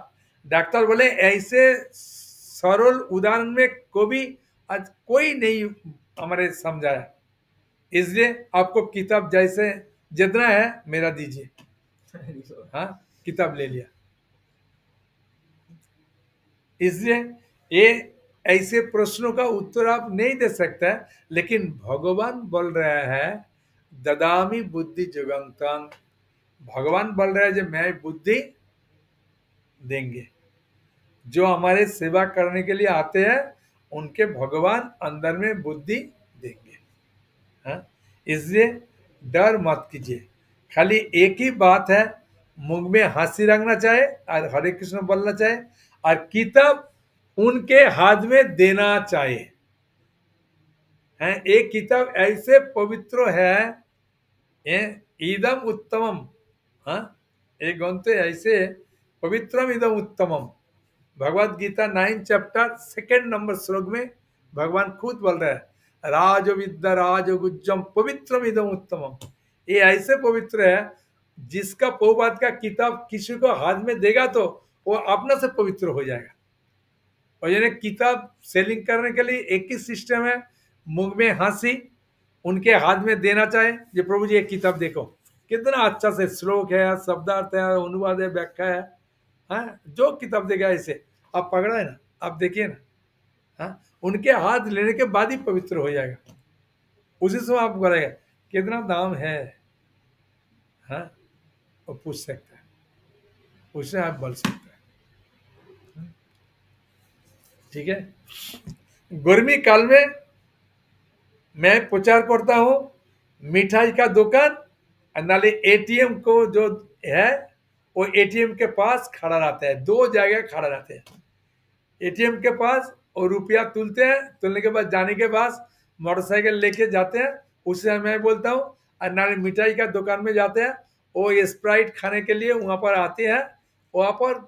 डॉक्टर बोले ऐसे सरल उदाहरण में आज कोई नहीं हमारे समझाया, इसलिए आपको किताब जैसे जितना है मेरा दीजिए। हाँ, किताब ले लिया। इसलिए ये ऐसे प्रश्नों का उत्तर आप नहीं दे सकते, लेकिन भगवान बोल रहा है ददामी बुद्धि जुगंतम। भगवान बोल रहा है जो मैं बुद्धि देंगे। जो हमारे सेवा करने के लिए आते हैं उनके भगवान अंदर में बुद्धि देंगे। हाँ? इसलिए डर मत कीजिए। खाली एक ही बात है, मुंह में हंसी रखना चाहे और हरे कृष्ण बोलना चाहे और किताब उनके हाथ में देना चाहे। हैं एक किताब ऐसे पवित्र है, इदम उत्तमम। हाँ, एक ग्रंथ ऐसे पवित्रम इदम उत्तमम। भगवद गीता 9 चैप्टर 2 नंबर श्लोक में भगवान खुद बोल रहे हैं राज विद्या राज गुज्जम पवित्रम इदम उत्तमम। ये ऐसे पवित्र है जिसका पौबाद का किताब किसी को हाथ में देगा तो वो अपना से पवित्र हो जाएगा। और यानी किताब सेलिंग करने के लिए एक ही सिस्टम है, मुंह में हंसी उनके हाथ में देना चाहे ये प्रभु जी एक किताब देखो, कितना अच्छा से श्लोक है, शब्दार्थ है, अनुवाद है, व्याख्या है। हाँ, जो किताब देगा ऐसे आप पकड़ा है ना, आप देखिए ना। हाँ, उनके हाथ लेने के बाद ही पवित्र हो जाएगा। उसी समय आप बोलेगा कितना दाम है। हाँ, वो पूछ सकता है, उससे आप बोल सकते हैं। ठीक है। गर्मी काल में मैं प्रचार करता हूँ मिठाई का दुकान नाले एटीएम को जो है वो एटीएम के पास खड़ा रहता है, 2 जगह खड़ा रहते हैं। एटीएम के पास और रुपया तुलते हैं, तुलने के बाद जाने के बाद मोटरसाइकिल लेके जाते हैं, उससे मैं बोलता हूँ। और नाले मिठाई का दुकान में जाते हैं, वो स्प्राइट खाने के लिए वहां पर आते हैं, वहां पर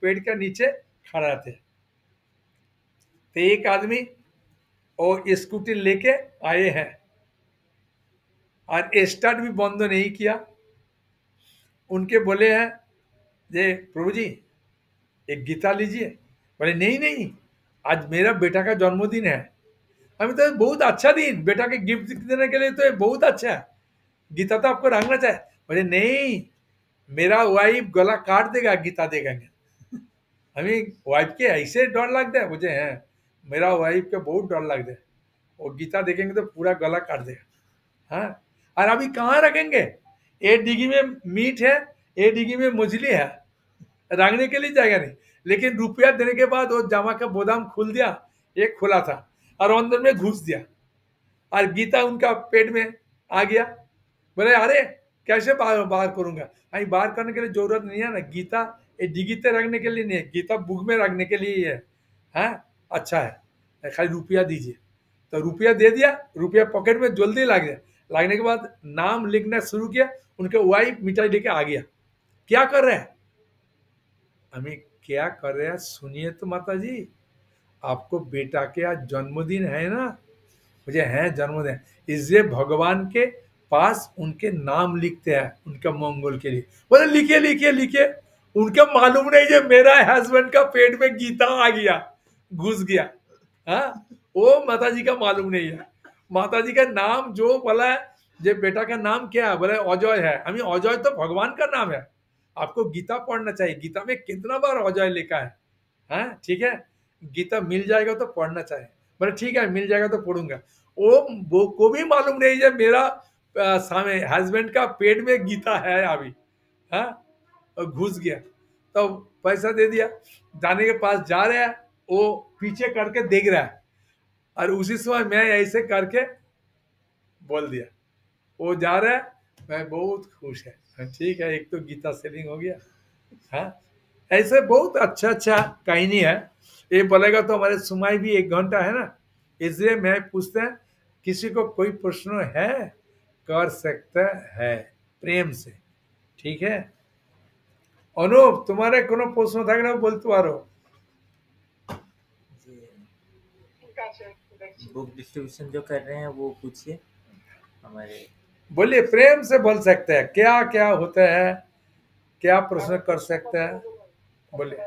पेड़ के नीचे खड़ा रहते हैं। तो एक आदमी और स्कूटी लेके आए हैं और स्टार्ट भी बंद नहीं किया। उनके बोले हैं जे प्रभु जी एक गीता लीजिए। बोले नहीं नहीं, आज मेरा बेटा का जन्मदिन है। हमें तो बहुत अच्छा दिन, बेटा के गिफ्ट देने के लिए तो ये बहुत अच्छा है, गीता तो आपको रखना चाहिए। बोले नहीं, मेरा वाइफ गला काट देगा गीता देगा। हमें वाइफ के ऐसे डर लगता है, मुझे है मेरा वाइफ के बहुत डर लगता है, वो गीता देखेंगे तो पूरा गला काट देगा। हाँ, और अभी कहाँ रखेंगे? एक डिगी में मीट है, एक डिगी में मछली है, रखने के लिए जाएगा नहीं। लेकिन रुपया देने के बाद वो जामा का गोदाम खुल दिया, एक खुला था और अंदर में घुस दिया और गीता उनका पेट में आ गया। बोले अरे कैसे बाहर करूंगा? अभी बाहर करने के लिए जरूरत नहीं है ना, गीता ये डिगी ते रखने के लिए नहीं है, गीता बुक में रखने के लिए ही है। हाँ, अच्छा है, खाली रुपया दीजिए। तो रुपया दे दिया, रुपया पॉकेट में जल्दी लग गया। लगने के बाद नाम लिखना शुरू किया, उनके वाइफ मिठाई लेके आ गया। क्या कर रहे हैं? हमें क्या कर रहे हैं सुनिए तो माता जी। आपको बेटा के आज जन्मदिन है ना? मुझे है जन्मदिन, इसलिए भगवान के पास उनके नाम लिखते हैं उनका मंगल के लिए। बोले लिखिए लिखिए लिखिए। उनका मालूम नहीं है मेरा हस्बैंड का पेट में गीता आ गया, घुस गया। हाँ, वो माता जी का मालूम नहीं है। माता जी का नाम जो बोला है जे बेटा का नाम क्या है? बोले अजय है। हमें अजय तो भगवान का नाम है। आपको गीता पढ़ना चाहिए। गीता में कितना बार अजय लिखा है? हाँ, ठीक है। गीता मिल जाएगा तो पढ़ना चाहिए। बोले ठीक है, मिल जाएगा तो पढ़ूंगा। वो को भी मालूम नहीं है मेरा सामने हस्बैंड का पेट में गीता है अभी। हाँ, और घुस गया तो पैसा दे दिया। जाने के पास जा रहा है, वो पीछे करके देख रहा है, और उसी समय मैं ऐसे करके बोल दिया। वो जा रहा है, मैं बहुत खुश है। हाँ, ठीक है, एक तो गीता सेलिंग हो गया। हाँ, ऐसे बहुत अच्छा अच्छा कहानी है। ये बोलेगा तो हमारे सुनाई भी 1 घंटा है ना, इसलिए मैं पूछते हैं किसी को कोई प्रश्न है, कर सकता है प्रेम से, ठीक है। अनुप, तुम्हारे कोनो प्रश्न था ना, बोलते पारो। बुक डिस्ट्रीब्यूशन जो कर रहे हैं वो पूछिए हमारे। बोलिए, प्रेम से बोल सकते हैं, क्या क्या होता है, क्या प्रश्न कर सकते हैं, बोलिए।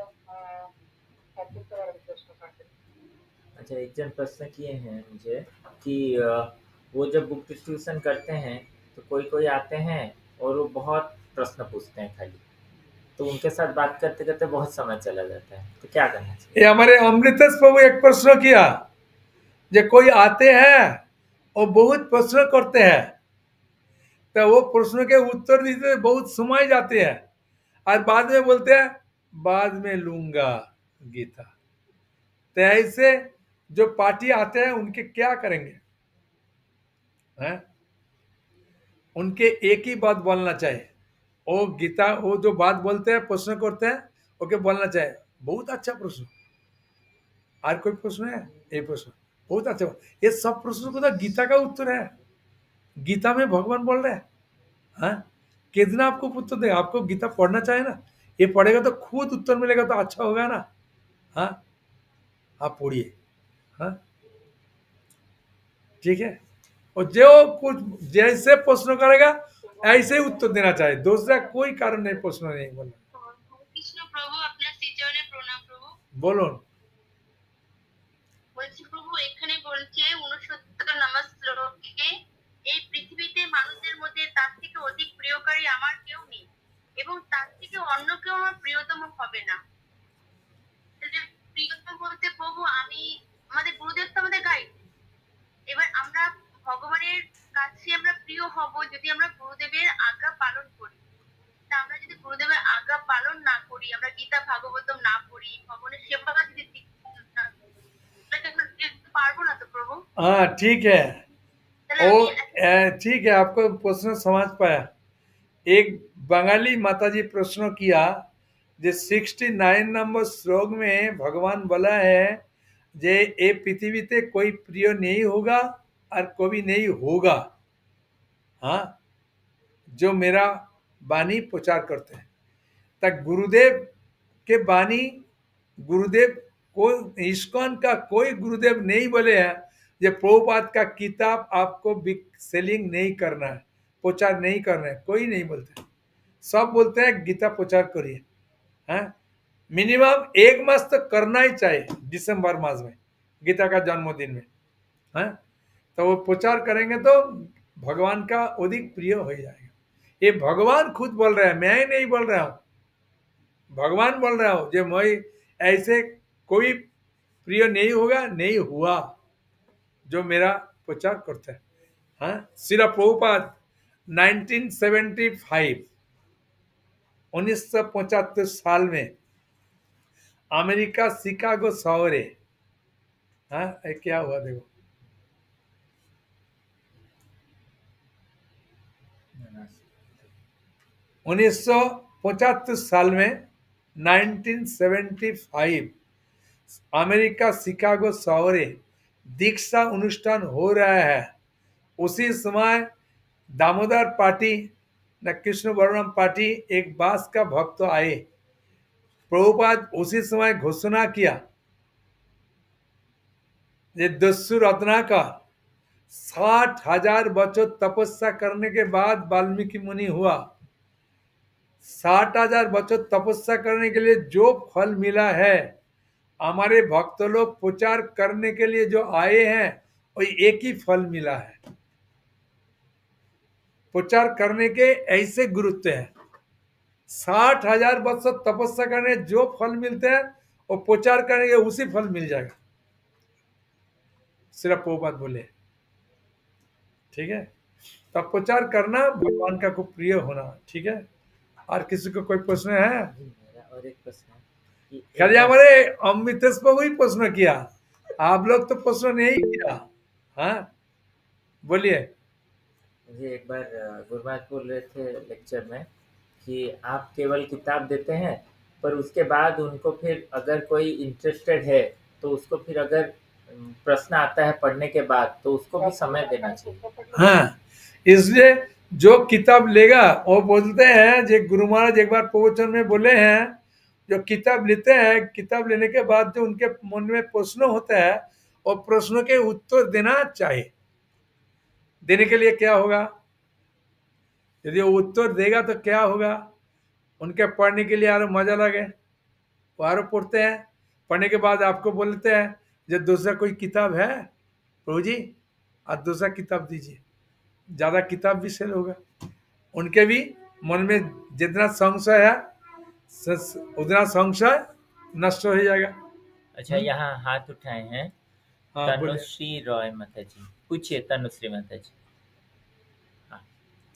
अच्छा, एक जन प्रश्न किए हैं मुझे कि वो जब बुक डिस्ट्रीब्यूशन करते हैं तो कोई कोई आते हैं और वो बहुत प्रश्न पूछते हैं खाली, तो उनके साथ बात करते करते बहुत समय चला जाता है, तो क्या करना चाहिए? ये हमारे अमृतेश प्रभु एक प्रश्न किया, जो कोई आते हैं और बहुत प्रश्न करते हैं, तो वो प्रश्न के उत्तर देते बहुत समय जाते हैं, और बाद में बोलते हैं बाद में लूंगा गीता। तो ऐसे जो पार्टी आते हैं उनके क्या करेंगे? हैं? उनके एक ही बात बोलना चाहिए। वो गीता, वो जो बात बोलते हैं, प्रश्न करते हैं, ओके बोलना चाहिए बहुत अच्छा प्रश्न। और कोई प्रश्न है? ये प्रश्न बहुत अच्छा। ये सब प्रश्न को तो गीता का उत्तर है। गीता में भगवान बोल रहे हैं। हाँ, कितना आपको उत्तर देगा? आपको गीता पढ़ना चाहिए ना। ये पढ़ेगा तो खुद उत्तर मिलेगा तो अच्छा होगा ना। हाँ, आप पढ़िए। हाँ, ठीक है। और जो कुछ जैसे प्रश्न करेगा ऐसे ही उत्तर देना चाहिए, दूसरा कोई कारण नहीं प्रश्न नहीं बोलना। কৃষ্ণ প্রভু আপনার শ্রীচরণে প্রণাম প্রভু। বলুন। বলছি প্রভু, এখানে বলছে 69 নম্বর শ্লোকে, এই পৃথিবীতে মানুষদের মধ্যে তার থেকে অধিক প্রিয়কারী আমার কেউ নেই, এবং তার থেকে অন্য কেউ আমার প্রিয়তম হবে না। প্রিয়তম বলতে প্রভু, আমি আমাদের গুরুদেব তো আমাদের গাইড। এবার আমরা ভগবানের কাছে আমরা প্রিয় হব যদি আমরা গুরুদেবের আজ্ঞা পালন করি। আমরা যদি গুরুদেবের আজ্ঞা পালন না করি, আমরা গীতা ভাগবতম না পড়ি, ভগবানের সেবা যদি পারবো না তো প্রভু। हाँ, ठीक है। ओ, ठीक है, आपको प्रश्न समझ पाया। एक बंगाली माताजी प्रश्न किया, जो 69 नंबर श्लोक में भगवान बोला है जे ये पृथ्वी ते कोई प्रिय नहीं होगा और कभी नहीं होगा। हाँ, जो मेरा वाणी प्रचार करते हैं। तक गुरुदेव के वाणी, गुरुदेव को इस्कॉन का कोई गुरुदेव नहीं बोले हैं ये प्रभुपाद का किताब आपको सेलिंग नहीं करना है, प्रचार नहीं करना है, कोई नहीं बोलते। सब बोलते हैं गीता प्रचार करिए। हाँ, मिनिमम 1 मास तो करना ही चाहिए, दिसंबर मास में गीता का जन्मदिन में। हाँ, तो वो प्रचार करेंगे तो भगवान का अधिक प्रिय हो जाएगा। ये भगवान खुद बोल रहे हैं, मैं ही नहीं बोल रहा हूँ। भगवान बोल रहा हूँ जो मैं ऐसे कोई प्रिय नहीं होगा, नहीं हुआ जो मेरा प्रचार करता है। हाँ, श्रील प्रभुपाद 1975 साल में अमेरिका शिकागो शहर है। हाँ, क्या हुआ देखो। 1975 साल में 1975 अमेरिका शिकागो शहर दीक्षा अनुष्ठान हो रहा है। उसी समय दामोदर पार्टी न कृष्ण वर्णम पार्टी एक बास का भक्त आए। प्रभुपाद उसी समय घोषणा किया ये दस्यु रत्ना का 60,000 बच्चों तपस्या करने के बाद वाल्मीकि मुनि हुआ। 60,000 बच्चों तपस्या करने के लिए जो फल मिला है, हमारे भक्त लोग प्रचार करने के लिए जो आए हैं वो एक ही फल मिला है। प्रचार करने के ऐसे गुरुत्व है। 60,000 वर्ष तपस्या करने जो फल मिलते हैं वो प्रचार करने के उसी फल मिल जाएगा। सिर्फ वो बात बोले, ठीक है। तब प्रचार करना, भगवान का को प्रिय होना, ठीक है। और किसी को कोई प्रश्न है? मेरा और एक प्रश्न है कि खाली हमारे अमृतेश को वही प्रश्न किया, आप लोग तो प्रश्न नहीं किया। हाँ बोलिए। मुझे एक बार गुरुराज बोल रहे थे लेक्चर में कि आप केवल किताब देते हैं, पर उसके बाद उनको फिर अगर कोई इंटरेस्टेड है तो उसको फिर अगर प्रश्न आता है पढ़ने के बाद तो उसको भी समय देना चाहिए। हाँ, इसलिए जो किताब लेगा वो बोलते हैं, जो गुरु महाराज एक बार प्रवचन में बोले हैं, जो किताब लेते हैं, किताब लेने के बाद जो उनके मन में प्रश्न होता है और प्रश्नों के उत्तर देना चाहिए। देने के लिए क्या होगा? यदि वो उत्तर देगा तो क्या होगा? उनके पढ़ने के लिए और मजा लगे, वो और पढ़ते हैं। पढ़ने के बाद आपको बोलते हैं जो दूसरा कोई किताब है प्रभु जी, और दूसरा किताब दीजिए, ज्यादा किताब भी सेल होगा। उनके भी मन में जितना संशय है उतना संशय नष्ट हो जाएगा। अच्छा, यहाँ हाथ उठाए हैं हाँ बोलिए। तनुश्री रॉय माता जी, पूछिए तनुश्री माता जी।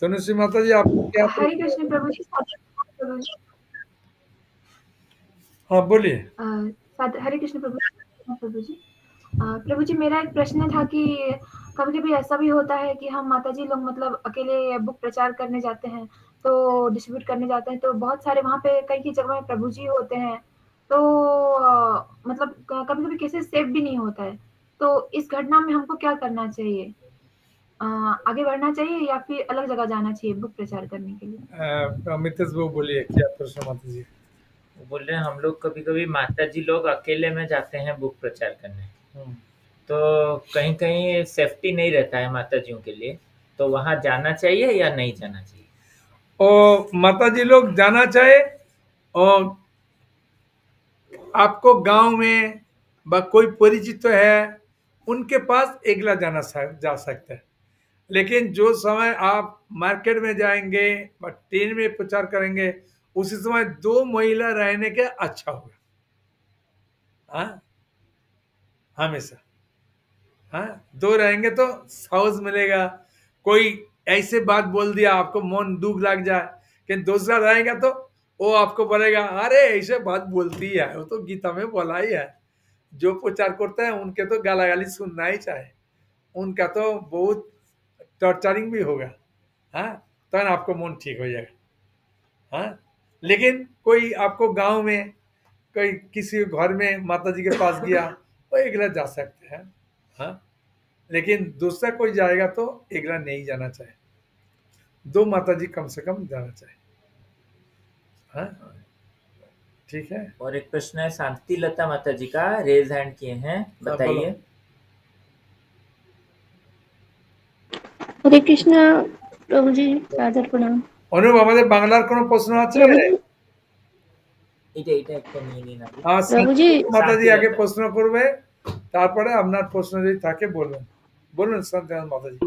तनुश्री माता जी, आपको क्या? हरे कृष्ण प्रभु जी। प्रभु जी, हाँ बोलिए। हरे कृष्ण प्रभु जी। प्रभु जी, मेरा एक प्रश्न था कि कभी कभी ऐसा भी होता है कि हम माता जी लोग मतलब अकेले बुक प्रचार करने जाते हैं, तो डिस्ट्रीब्यूट करने जाते हैं, तो बहुत सारे वहाँ पे कई जगह में प्रभु जी होते हैं, तो मतलब कभी कभी केसेस सेफ भी नहीं होता है। तो इस घटना में हमको क्या करना चाहिए? आगे बढ़ना चाहिए या फिर अलग जगह जाना चाहिए बुक प्रचार करने के लिए? अमितेश वो बोलिए, क्या प्रश्न माता जी? वो बोल रहे हैं हम लोग कभी कभी माता जी लोग अकेले में जाते हैं बुक प्रचार करने, तो कहीं कहीं सेफ्टी नहीं रहता है माता जियों के लिए, तो वहां जाना चाहिए या नहीं जाना चाहिए? और माता जी लोग जाना चाहे, और आपको गांव में कोई परिचित है उनके पास एकला जा सकता है। लेकिन जो समय आप मार्केट में जाएंगे व ट्रेन में प्रचार करेंगे, उसी समय 2 महिला रहने के अच्छा होगा। हाँ, हमेशा। हाँ, 2 रहेंगे तो साहस मिलेगा। कोई ऐसे बात बोल दिया आपको मन दुख लग जाए, कि दूसरा रहेगा तो वो आपको बोलेगा अरे ऐसे बात बोलती है, वो तो गीता में बोला ही है। जो प्रचार करते हैं उनके तो गालागाली सुनना ही चाहे, उनका तो बहुत टॉर्चरिंग भी होगा। हाँ, तो आपको मन ठीक हो जाएगा। हाँ, लेकिन कोई आपको गांव में कोई किसी घर में माता जी के पास गया, वो एकला जा सकते हैं। हाँ, लेकिन दूसरा कोई जाएगा तो एकला नहीं जाना चाहिए, 2 माता जी कम से कम जाना चाहिए। हाँ, ठीक है। और एक प्रश्न है शांति लता माता जी का, रेज हैंड किए हैं, बताइए। हरे कृष्ण प्रभु जी, सादर प्रणाम। অনুপ, আমাদের বাংলার কোনো প্রশ্ন আছে? এটা এটা একটা নিয়ে নিন আগে। প্রভুজি, মাতাজি আগে প্রশ্ন করবে, তারপরে আপনার প্রশ্ন যদি থাকে বলবেন। বলুন সন্তান মাতাজি।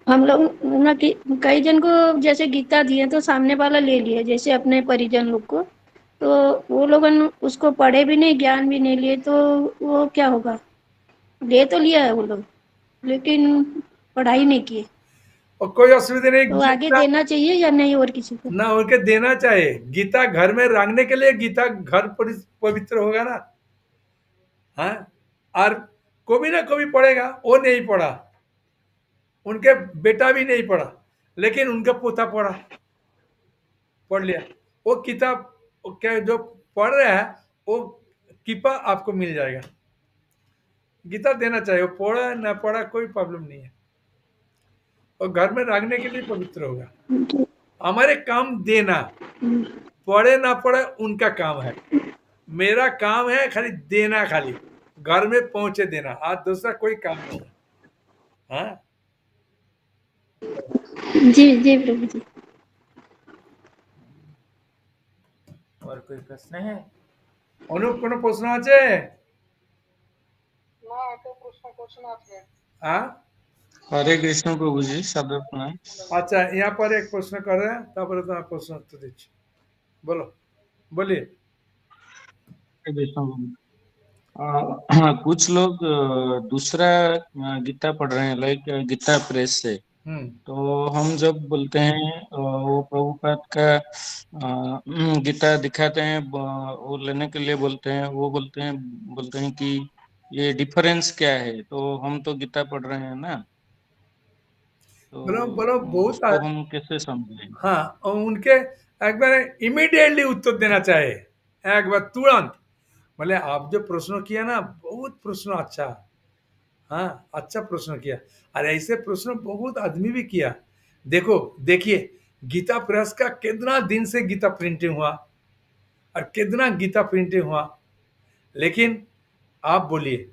हम लोग ना कि कई जन को जैसे गीता दिए तो सामने वाला ले लिया, जैसे अपने परिजन लोग को, तो वो लोग उसको पढ़े भी नहीं, ज्ञान भी नहीं लिए, तो वो क्या होगा? ले तो लिया है वो लोग, लेकिन पढ़ाई नहीं किए, और कोई असुविधा नहीं, तो आगे देना चाहिए या नहीं और किसी को? ना, उनके देना चाहिए। गीता घर में रखने के लिए गीता घर पवित्र होगा ना। हाँ, और कभी ना कभी पढ़ेगा। वो नहीं पढ़ा, उनके बेटा भी नहीं पढ़ा, लेकिन उनका पोता पढ़ लिया। वो किताब क्या जो पढ़ रहा है वो कृपा आपको मिल जाएगा। गीता देना चाहिए, वो पढ़ा ना पढ़ा कोई प्रॉब्लम नहीं है, और घर में रखने के लिए पवित्र होगा। हमारे काम देना, पढ़े ना पढ़े उनका काम है, मेरा काम है खाली देना, खाली घर में पहुंचे देना, आज दूसरा कोई काम नहीं है। हाँ जी जी प्रभु जी। और कोई प्रश्न है? অনুপ, কোনো প্রশ্ন আছে? না, একটা প্রশ্ন আছে। হ্যাঁ, हरे कृष्ण प्रभु जी सादर प्रणाम। अच्छा, यहाँ पर एक प्रश्न कर रहे हैं, तापर तुम्हारा प्रश्न उत्तर दीजिए। बोलो, बोलिए। हरे कृष्ण प्रभु। कुछ लोग दूसरा गीता पढ़ रहे हैं, लाइक गीता प्रेस से। हम्म तो हम जब बोलते हैं वो प्रभुपाद का गीता दिखाते हैं, वो लेने के लिए बोलते हैं, वो बोलते हैं कि ये डिफरेंस क्या है। तो हम तो गीता पढ़ रहे हैं ना, तो बोलो बोलो, बहुत उसको हम कैसे समझें? हाँ, और उनके एक बार इमीडिएटली उत्तर देना चाहिए, एक बार तुरंत। बोले आप जो प्रश्न किया ना, बहुत प्रश्न अच्छा, हाँ अच्छा प्रश्न किया। और ऐसे प्रश्न बहुत आदमी भी किया। देखो, देखिए, गीता प्रेस का कितना दिन से गीता प्रिंटिंग हुआ और कितना गीता प्रिंटिंग हुआ, लेकिन आप बोलिए,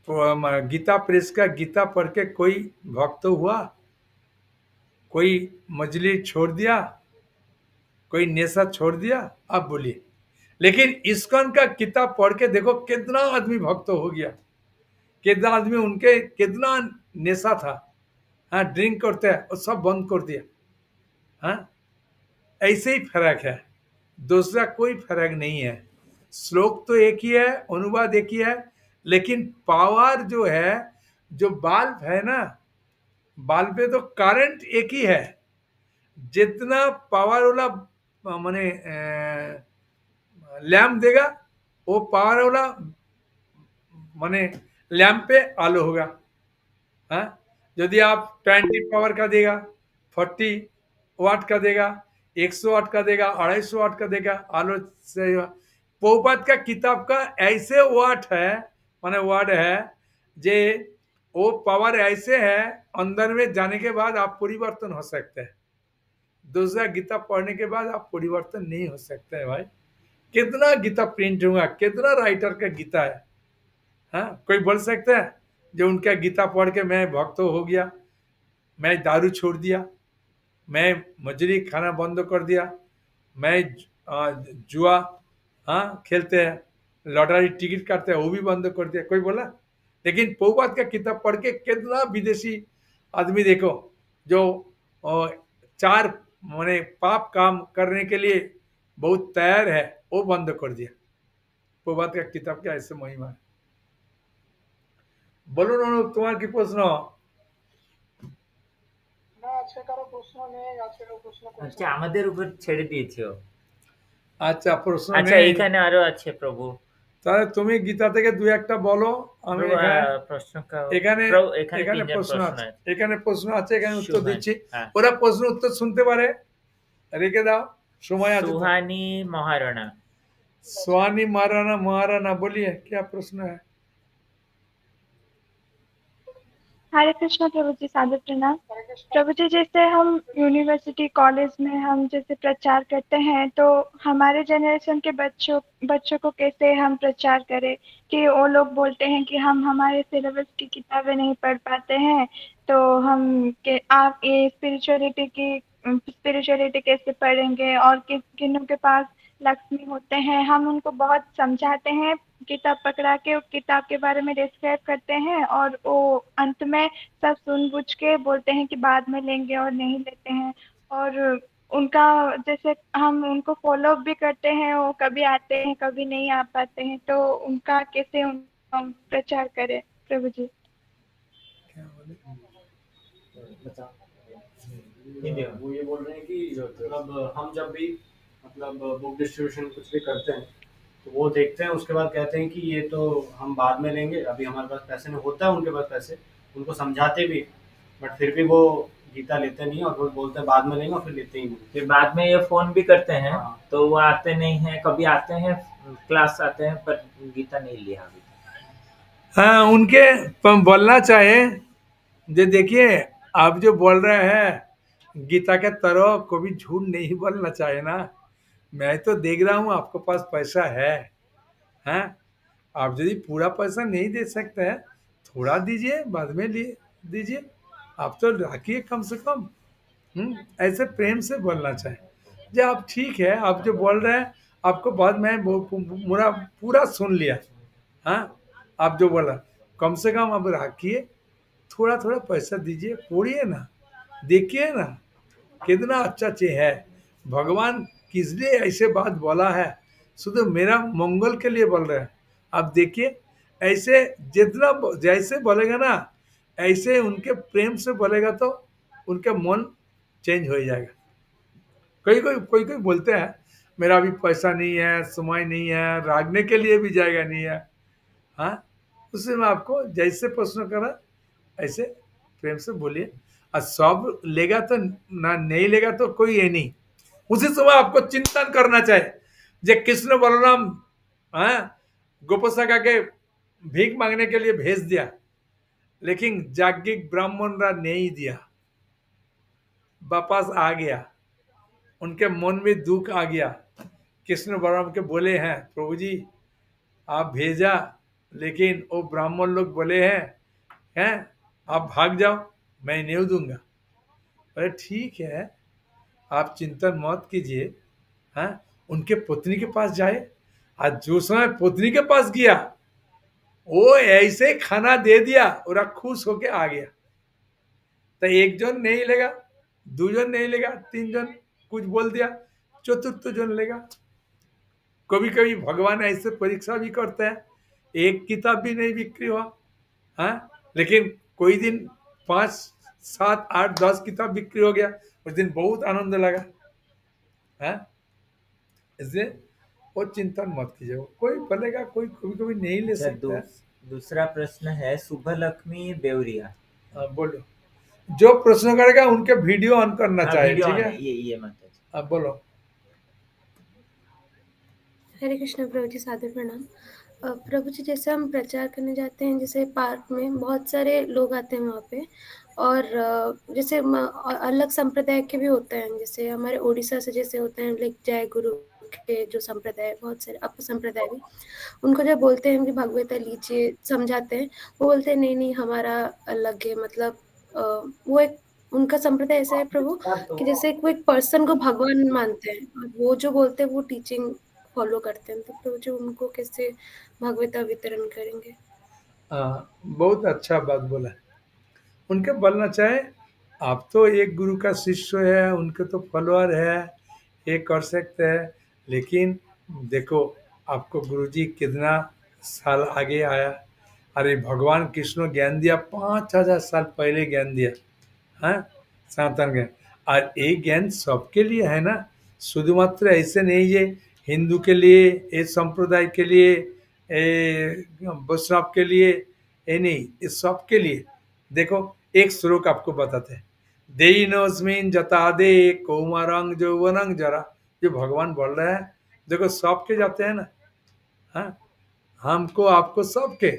तो गीता प्रेस का गीता पढ़ के कोई भक्त हुआ? कोई मजली छोड़ दिया? कोई नेशा छोड़ दिया? आप बोलिए। लेकिन इस्कॉन का किताब पढ़ के देखो कितना आदमी भक्त हो गया, कितना आदमी, उनके कितना नेशा था, हाँ ड्रिंक करते हैं, और सब बंद कर दिया। हाँ, ऐसे ही फर्क है, दूसरा कोई फर्क नहीं है। श्लोक तो एक ही है, अनुवाद एक ही है, लेकिन पावर जो है, जो बाल्ब है ना, बाल्ब पे तो करंट एक ही है। जितना पावर वाला माने लैम्प देगा, वो पावर वाला माने लैम्प पे आलो होगा। हाँ, यदि आप 20 पावर का देगा, 40 वाट का देगा, 100 वाट का देगा, 250 वाट का देगा, आलो से। पोपात का किताब का ऐसे वाट है, माने वाट है, जे वो पावर ऐसे है, अंदर में जाने के बाद आप परिवर्तन हो सकते हैं। दूसरा गीता पढ़ने के बाद आप परिवर्तन नहीं हो सकते हैं भाई। कितना गीता प्रिंट हुआ, कितना राइटर का गीता है। हाँ, कोई बोल सकता है जो उनका गीता पढ़ के मैं भक्त हो गया, मैं दारू छोड़ दिया, मैं मजरी खाना बंद कर दिया, मैं जुआ हाँ खेलते हैं, लॉटरी टिकट काटते हैं, वो भी बंद कर दिया, कोई बोला? लेकिन पौपात का किताब पढ़ के कितना विदेशी आदमी देखो, जो चार माने पाप काम करने के लिए बहुत तैयार है, वो बंद कर दिया। पौपात का किताब का ऐसे महिमा है। बोलो ना, তোমার কি প্রশ্ন? আচ্ছা, আমাদের উপর ছেড়ে দিয়েছো। আচ্ছা, প্রশ্ন আচ্ছা, নেই। এখানে আরো আছে প্রভু। তাহলে তুমি গীতা থেকে দুই একটা বলো, আমি প্রভু, এখানে প্রশ্ন এখানে প্রভু, এখানে এখানে তিনজন প্রশ্ন প্রশ্ন আছে, আছে। এখানে প্রশ্ন আছে, এখানে উত্তর সুহান, দিচ্ছি। হ্যাঁ। ওরা প্রশ্ন উত্তর শুনতে পারে, রেখে দাও, সময় আছে তো। सुहानी महाराणा। स्वानी महाराणा, महाराणा बोलिए, क्या प्रश्न है? हरे कृष्ण प्रभु जी, सादर प्रणाम। प्रभु जी, जैसे हम यूनिवर्सिटी कॉलेज में हम जैसे प्रचार करते हैं, तो हमारे जनरेशन के बच्चों को कैसे हम प्रचार करें कि वो लोग बोलते हैं कि हम हमारे सिलेबस की किताबें नहीं पढ़ पाते हैं, तो हम आप ये स्पिरिचुअलिटी कैसे पढ़ेंगे, और किन्हों के पास लक्ष्मी होते हैं, हम उनको बहुत समझाते हैं, किताब पकड़ा के किताब के बारे में डिस्क्राइब करते हैं, और वो अंत में सब सुन बुझ के बोलते हैं कि बाद में लेंगे और नहीं लेते हैं। और उनका जैसे हम उनको फॉलो भी करते हैं, वो कभी आते हैं कभी नहीं आ पाते हैं, तो उनका कैसे हम प्रचार करें प्रभु जी? वो ये बोल रहे हैं कि मतलब हम जब भी मतलब बुक डिस्ट्रीब्यूशन कुछ भी करते हैं, तो वो देखते हैं, उसके बाद कहते हैं कि ये तो हम बाद में लेंगे, अभी हमारे पास पैसे नहीं। होता है उनके पास पैसे, उनको समझाते भी, बट फिर भी वो गीता लेते नहीं, और वो बोलते हैं बाद में लेंगे, और फिर लेते ही नहीं। फिर बाद में ये फोन भी करते हैं, हाँ। तो वो आते नहीं हैं, कभी आते हैं क्लास आते हैं, पर गीता नहीं लिया अभी। हाँ, उनके बोलना चाहिए, जो देखिए आप जो बोल रहे हैं गीता के तरह कभी झूठ नहीं बोलना चाहिए ना। मैं तो देख रहा हूँ आपके पास पैसा है, हैं? आप यदि पूरा पैसा नहीं दे सकते हैं, थोड़ा दीजिए, बाद में लिए दीजिए, आप तो रखिए कम से कम। ऐसे प्रेम से बोलना चाहिए। जो आप ठीक है, आप जो बोल रहे हैं, आपको बाद में पूरा पूरा सुन लिया। हाँ, आप जो बोला, कम से कम अब रखिए, थोड़ा थोड़ा पैसा दीजिए, पढ़िए ना, देखिए ना कितना अच्छा चीज है। भगवान किस लिए ऐसे बात बोला है, शुद्ध मेरा मंगल के लिए बोल रहे हैं। आप देखिए ऐसे जितना जैसे बोलेगा ना, ऐसे उनके प्रेम से बोलेगा तो उनका मन चेंज हो जाएगा। कोई बोलते हैं मेरा अभी पैसा नहीं है, समय नहीं है, रागने के लिए भी जाएगा नहीं है। हाँ, उससे मैं आपको जैसे प्रश्न करा ऐसे प्रेम से बोलिए, और सब लेगा तो ना, नहीं लेगा तो कोई ये नहीं। उसी समय आपको चिंतन करना चाहिए। जे कृष्ण बलराम गोपसखा के भीख मांगने के लिए भेज दिया, लेकिन जाज्ञिक ब्राह्मण रा नहीं दिया, वापस आ गया, उनके मन में दुख आ गया। कृष्ण बलराम के बोले हैं प्रभु जी आप भेजा, लेकिन वो ब्राह्मण लोग बोले हैं आप भाग जाओ, मैं नहीं दूंगा। अरे ठीक है, आप चिंतन मत कीजिए। हाँ, उनके पत्नी के पास जाए, आज जो समय पत्नी के पास गया वो ऐसे खाना दे दिया और खुश होके आ गया। तो एक जन नहीं लेगा, दो जन नहीं लेगा, तीन जन कुछ बोल दिया, चतुर्थ जन लेगा। कभी कभी भगवान ऐसे परीक्षा भी करते हैं, एक किताब भी नहीं बिक्री हुआ, हाँ, लेकिन कोई दिन 5, 7, 8, 10 किताब बिक्री हो गया, उस दिन बहुत आनंद लगा। हाँ, इसलिए वो चिंतन मत कीजिए, कोई बोलेगा, कोई कभी कभी नहीं ले सकता है। दूसरा प्रश्न है शुभलक्ष्मी बेवरिया। बोलो, जो प्रश्न करेगा उनके वीडियो ऑन करना चाहिए, ठीक है? ये माता जी। अब बोलो। हरे कृष्ण प्रभु जी, सादर प्रणाम। प्रभु जी, जैसे हम प्रचार करने जाते हैं, जैसे पार्क में बहुत सारे लोग आते हैं वहाँ पे, और जैसे अलग संप्रदाय के भी होते हैं, जैसे हमारे उड़ीसा से जैसे होते हैं लाइक जय गुरु के जो संप्रदाय, बहुत सारे अप संप्रदाय भी, उनको जब बोलते हैं कि भगवत लीजिए, समझाते हैं, वो बोलते हैं नहीं नहीं हमारा अलग है। मतलब वो एक उनका संप्रदाय ऐसा है प्रभु कि जैसे वो एक पर्सन को भगवान मानते हैं, और वो जो बोलते हैं वो टीचिंग फॉलो करते हैं। तो प्रभु जी उनको कैसे भगवता वितरण करेंगे? बहुत अच्छा बात बोला। उनके बोलना चाहे आप तो एक गुरु का शिष्य है, उनके तो फॉलोअर है, ये कर सकते हैं, लेकिन देखो आपको गुरुजी कितना साल आगे आया। अरे भगवान कृष्ण ज्ञान दिया 5000 साल पहले ज्ञान दिया, हाँ, सनातन ज्ञान। और एक ज्ञान सबके लिए है ना, शुद्धमात्र ऐसे नहीं है हिंदू के लिए, ये संप्रदाय के लिए, वैष्णव के लिए, ये नहीं, ये सबके लिए। देखो एक श्लोक आपको बताते हैं, देइनोस्मिन जतादे कौमारंग यौवनंग जरा, जो भगवान बोल रहे हैं, देखो सबके जाते हैं ना, हाँ, हमको आपको सबके,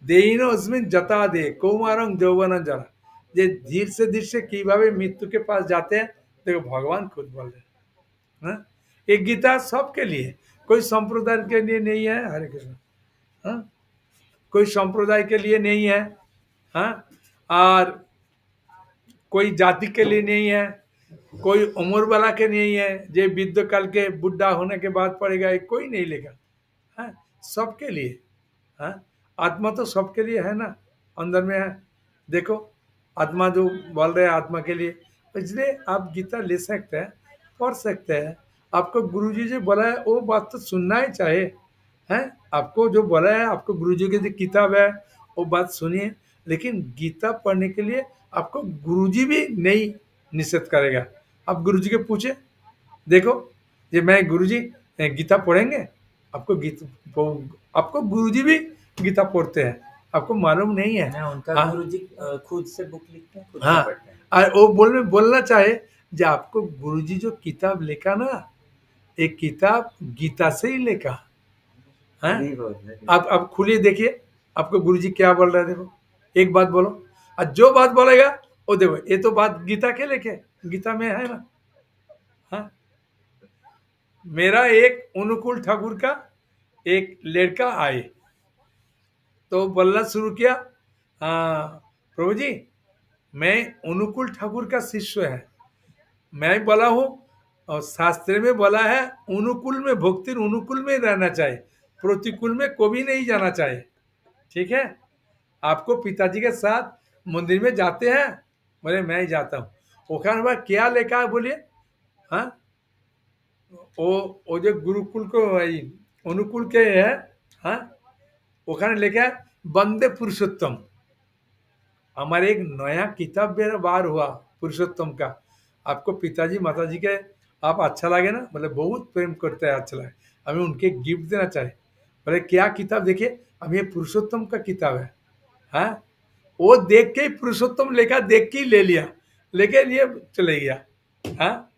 देइनोस्मिन जतादे कौमारंग यौवनंग जरा, ये धीरे से किभाবে मृत्यु के पास जाते हैं, देखो भगवान खुद बोल रहे हैं। हाँ? एक गीता सबके लिए, कोई संप्रदाय के लिए नहीं है। हरे कृष्ण। हाँ, कोई संप्रदाय के लिए नहीं है, हाँ, और कोई जाति के लिए नहीं है, कोई उम्र वाला के नहीं है, जे वृद्ध काल के बुढ़ा होने के बाद पड़ेगा, ये कोई नहीं लेगा। हाँ, सबके लिए। हाँ, आत्मा तो सबके लिए है ना, अंदर में है। देखो आत्मा जो बोल रहे हैं आत्मा के लिए, इसलिए आप गीता ले सकते हैं, पढ़ सकते हैं। आपको गुरुजी जो बोला है वो बात तो सुनना ही चाहिए, हैं? आपको जो बोला है, आपको गुरुजी की जो किताब है वो बात सुनिए, लेकिन गीता पढ़ने के लिए आपको गुरुजी भी नहीं निषेध करेगा। आप गुरुजी के पूछे, देखो ये मैं गुरुजी गीता पढ़ेंगे, आपको गुरुजी भी गीता पढ़ते हैं, आपको मालूम नहीं है। उनका गुरुजी खुद से बुक लिखते हैं, खुद से हाँ, पढ़ते हैं। और वो बोलना चाहे जो आपको गुरुजी जो किताब लिखा ना, एक किताब गीता से ही लिखा है। आप खुली देखिए, आपको गुरुजी क्या बोल रहे हैं, देखो एक बात बोलो, और जो बात बोलेगा वो देखो, ये तो बात गीता के लेके, गीता में है ना। हाँ, मेरा एक अनुकूल ठाकुर का एक लड़का आए तो बोलना शुरू किया, प्रभु जी मैं अनुकूल ठाकुर का शिष्य है, मैं बोला हूँ, और शास्त्र में बोला है अनुकूल में भक्ति, अनुकूल में रहना चाहिए, प्रतिकूल में कभी नहीं जाना चाहिए, ठीक है? आपको पिताजी के साथ मंदिर में जाते हैं? बोले मैं ही जाता हूँ। ওখানে বা क्या लेखा है बोलिए? हाँ, वो जो गुरुकुल को अनुकूल के है, हाँ, ওখানে लेखा है वंदे पुरुषोत्तम। हमारे एक नया किताब मेरा बार हुआ पुरुषोत्तम का। आपको पिताजी माताजी के आप अच्छा लगे ना, मतलब बहुत प्रेम करते हैं, अच्छा लगे, हमें उनके गिफ्ट देना चाहे। बोले क्या किताब? देखिए हम ये पुरुषोत्तम का किताब है। हाँ, वो देख के ही पुरुषोत्तम लेखा देख के ही ले लिया, लेके लिए चले गया। हाँ,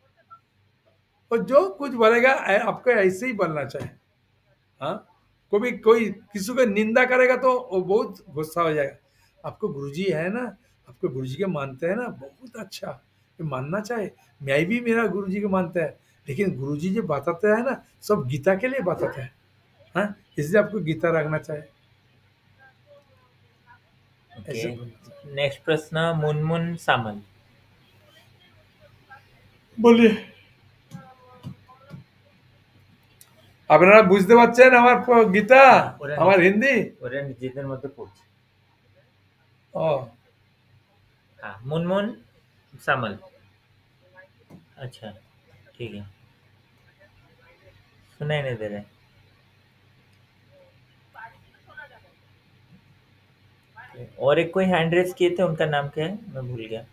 और जो कुछ बोलेगा आपको ऐसे ही बनना चाहिए। हाँ, कोई किसी को निंदा करेगा तो वो बहुत गुस्सा हो जाएगा। आपको गुरुजी है ना, आपको गुरुजी के मानते हैं ना, बहुत अच्छा, ये मानना चाहिए। मैं भी मेरा गुरुजी को मानता है, लेकिन गुरुजी जो बताते हैं ना, सब गीता के लिए बताते हैं। हाँ, इसलिए आपको गीता रखना चाहिए। ओके, नेक्स्ट प्रश्न मुनमुन सामल। বলি আপনারা বুঝতে পারছেন আমার গীতা, আমার হিন্দি? ওরা নিজেদের মধ্যে পড়ছে। ও हाँ, मुनमुन सामल। अच्छा, ठीक है, सुनाई नहीं दे रहा है। और एक कोई हैंड रेज किए थे, उनका नाम क्या है? मैं भूल गया।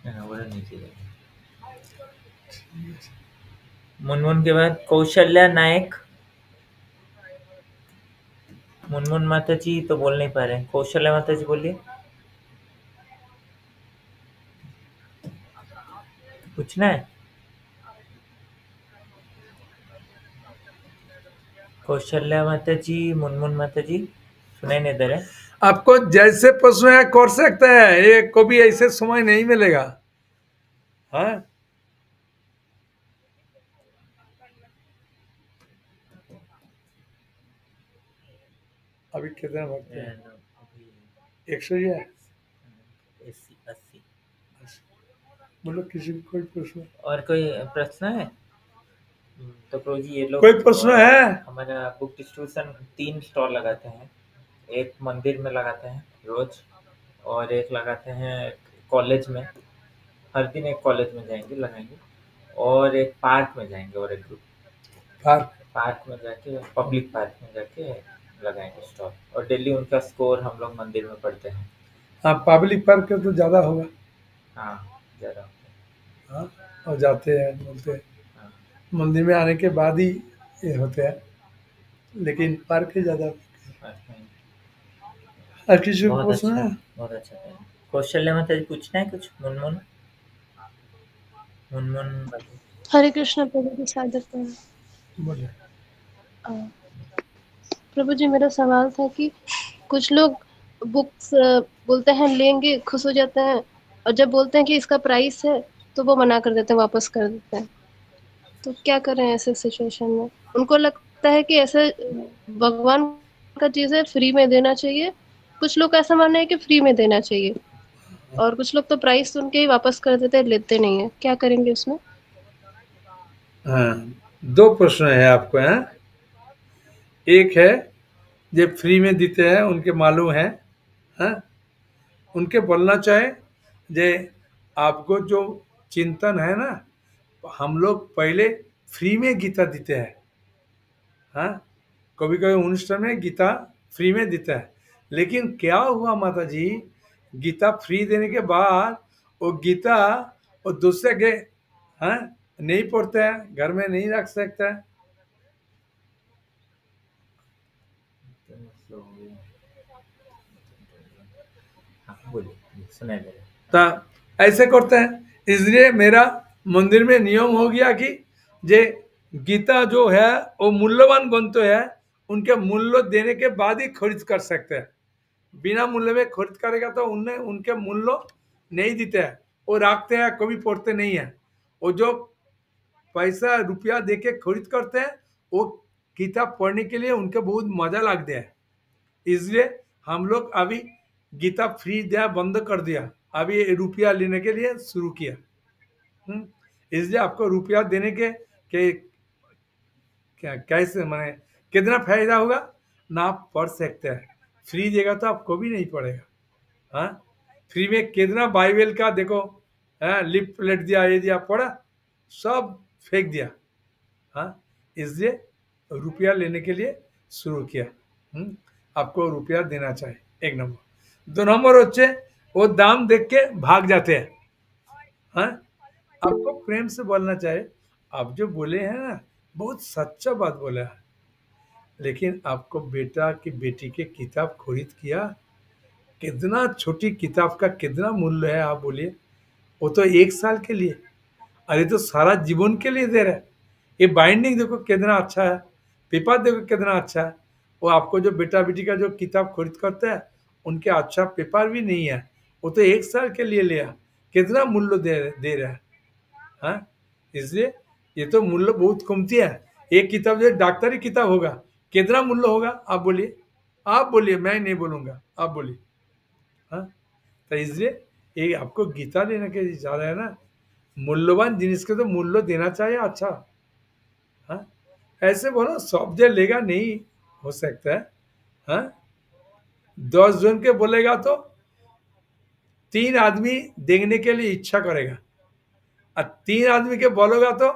हाँ, वो नीचे गए। मुनमुन के बाद कौशल्या नायक। मुनमुन माता जी तो बोल नहीं पा रहे हैं, कौशल्या माता जी बोलिए। पूछना है? कौशल्या माता जी, मुनमुन माता जी, सुनाई नहीं दे रहे? आपको जैसे प्रश्न है कर सकते हैं, ये कभी ऐसे समय नहीं मिलेगा। हाँ, अभी कितने वक्त है? 100 ही है। 80। बोलो किसी को कोई प्रश्न? और कोई प्रश्न है? तो प्रभु जी ये लोग कोई प्रश्न है? हमारा बुक डिस्ट्रीब्यूशन 3 स्टॉल लगाते हैं। एक मंदिर में लगाते हैं रोज, और एक लगाते हैं कॉलेज में, हर दिन एक कॉलेज में जाएंगे लगाएंगे, और एक पार्क में जाएंगे, और एक ग्रुप पार्क में जाके, पब्लिक पार्क में जाके लगाएंगे स्टॉल, और डेली उनका स्कोर हम लोग मंदिर में पढ़ते हैं। हाँ, पब्लिक पार्क का तो ज्यादा होगा। हाँ, ज़्यादा। हाँ, और जाते हैं बोलते हैं, मंदिर में आने के बाद ही ये होते हैं, लेकिन पार्क ही ज्यादा। और किसी को पूछना है? बहुत अच्छा है। कौशल्या माता जी पूछना है कुछ? मुनमुन हरे कृष्ण प्रभु जी, सादर प्रणाम। बोले। प्रभु जी, मेरा सवाल था कि कुछ लोग बुक्स बोलते हैं लेंगे, खुश हो जाते हैं, और जब बोलते हैं कि इसका प्राइस है तो वो मना कर देते हैं, वापस कर देते हैं। तो क्या करें ऐसे सिचुएशन में? उनको लगता है कि ऐसे भगवान का चीजें फ्री में देना चाहिए। कुछ लोग ऐसा मानना है कि फ्री में देना चाहिए, और कुछ लोग तो प्राइस सुन के ही वापस कर देते हैं, लेते नहीं है। क्या करेंगे उसमें? हाँ, 2 प्रश्न है आपको। हैं, एक है जो फ्री में देते हैं, उनके मालूम है, हाँ, उनके बोलना चाहे जे आपको जो चिंतन है ना, हम लोग पहले फ्री में गीता देते हैं। हाँ, कभी कभी अनुष्ठान में गीता फ्री में देता है, लेकिन क्या हुआ माता जी, गीता फ्री देने के बाद वो गीता वो दूसरे के, हाँ, नहीं पढ़ते हैं, घर में नहीं रख सकते हैं। तो ऐसे करते हैं, इसलिए मेरा मंदिर में नियम हो गया कि जे गीता जो है वो मूल्यवान ग्रंथ है, उनके मूल्य देने के बाद ही खरीद कर सकते हैं। बिना मूल्य में खरीद करेगा तो उन्हें उनके मूल्य नहीं देते हैं, वो रखते हैं, कभी पढ़ते नहीं है। वो जो पैसा रुपया दे के खरीद करते हैं, वो किताब पढ़ने के लिए उनके बहुत मजा लगता है। इसलिए हम लोग अभी गीता फ्री दिया बंद कर दिया, अभी रुपया लेने के लिए शुरू किया। इसलिए आपको रुपया देने के क्या कैसे मैंने कितना फायदा होगा ना, आप पढ़ सकते हैं। फ्री देगा तो आपको भी नहीं पड़ेगा। हाँ, फ्री में कितना बाइबल का देखो, लिप प्लेट दिया, ये दिया, पढ़ा, सब फेंक दिया। हाँ, इसलिए रुपया लेने के लिए शुरू किया। आपको रुपया देना चाहिए, एक नंबर। 2 नंबर होच्छे वो दाम देख के भाग जाते हैं। हाँ, आपको प्रेम से बोलना चाहिए। आप जो बोले हैं ना, बहुत सच्चा बात बोला है, लेकिन आपको बेटा की बेटी के किताब खरीद किया, कितना छोटी किताब का कितना मूल्य है आप बोलिए। वो तो 1 साल के लिए, अरे तो सारा जीवन के लिए दे रहा है। ये बाइंडिंग देखो कितना अच्छा है, पेपर देखो कितना अच्छा है। वो आपको जो बेटा बेटी का जो किताब खरीद करते हैं, उनके अच्छा पेपर भी नहीं है, वो तो 1 साल के लिए लिया, कितना मूल्य दे रहा है। हाँ, इसलिए ये तो मूल्य बहुत कीमती है। एक किताब जो डॉक्टरी किताब होगा, कितना मूल्य होगा आप बोलिए, आप बोलिए, मैं नहीं बोलूंगा, आप बोलिए। हाँ, तो इसलिए ये आपको गीता लेने के लिए जा रहा है ना, मूल्यवान जिनिस के तो मूल्य देना चाहिए। अच्छा, हाँ, ऐसे बोलो सब जो लेगा नहीं हो सकता है। हाँ, 10 जन के बोलेगा तो 3 आदमी देखने के लिए इच्छा करेगा, और 3 आदमी के बोलोगा तो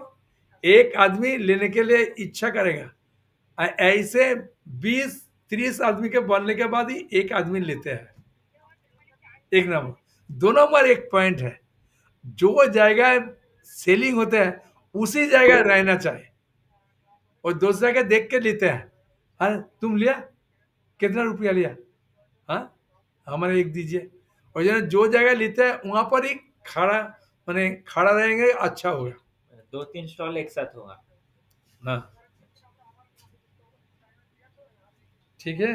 1 आदमी लेने के लिए इच्छा करेगा। ऐसे 20-30 आदमी के बोलने के बाद ही 1 आदमी लेते हैं। एक नंबर। 2 नंबर एक पॉइंट है, जो जगह सेलिंग होते हैं उसी जगह रहना चाहिए, और दूसरा के देख के लेते हैं। हाँ, तुम लिया, कितना रुपया लिया, हाँ, हमारे एक दीजिए। और जो जगह लेते हैं वहां पर ही खड़ा, माने खड़ा रहेंगे, अच्छा होगा। 2-3 स्टॉल एक साथ होगा। हाँ, ठीक है।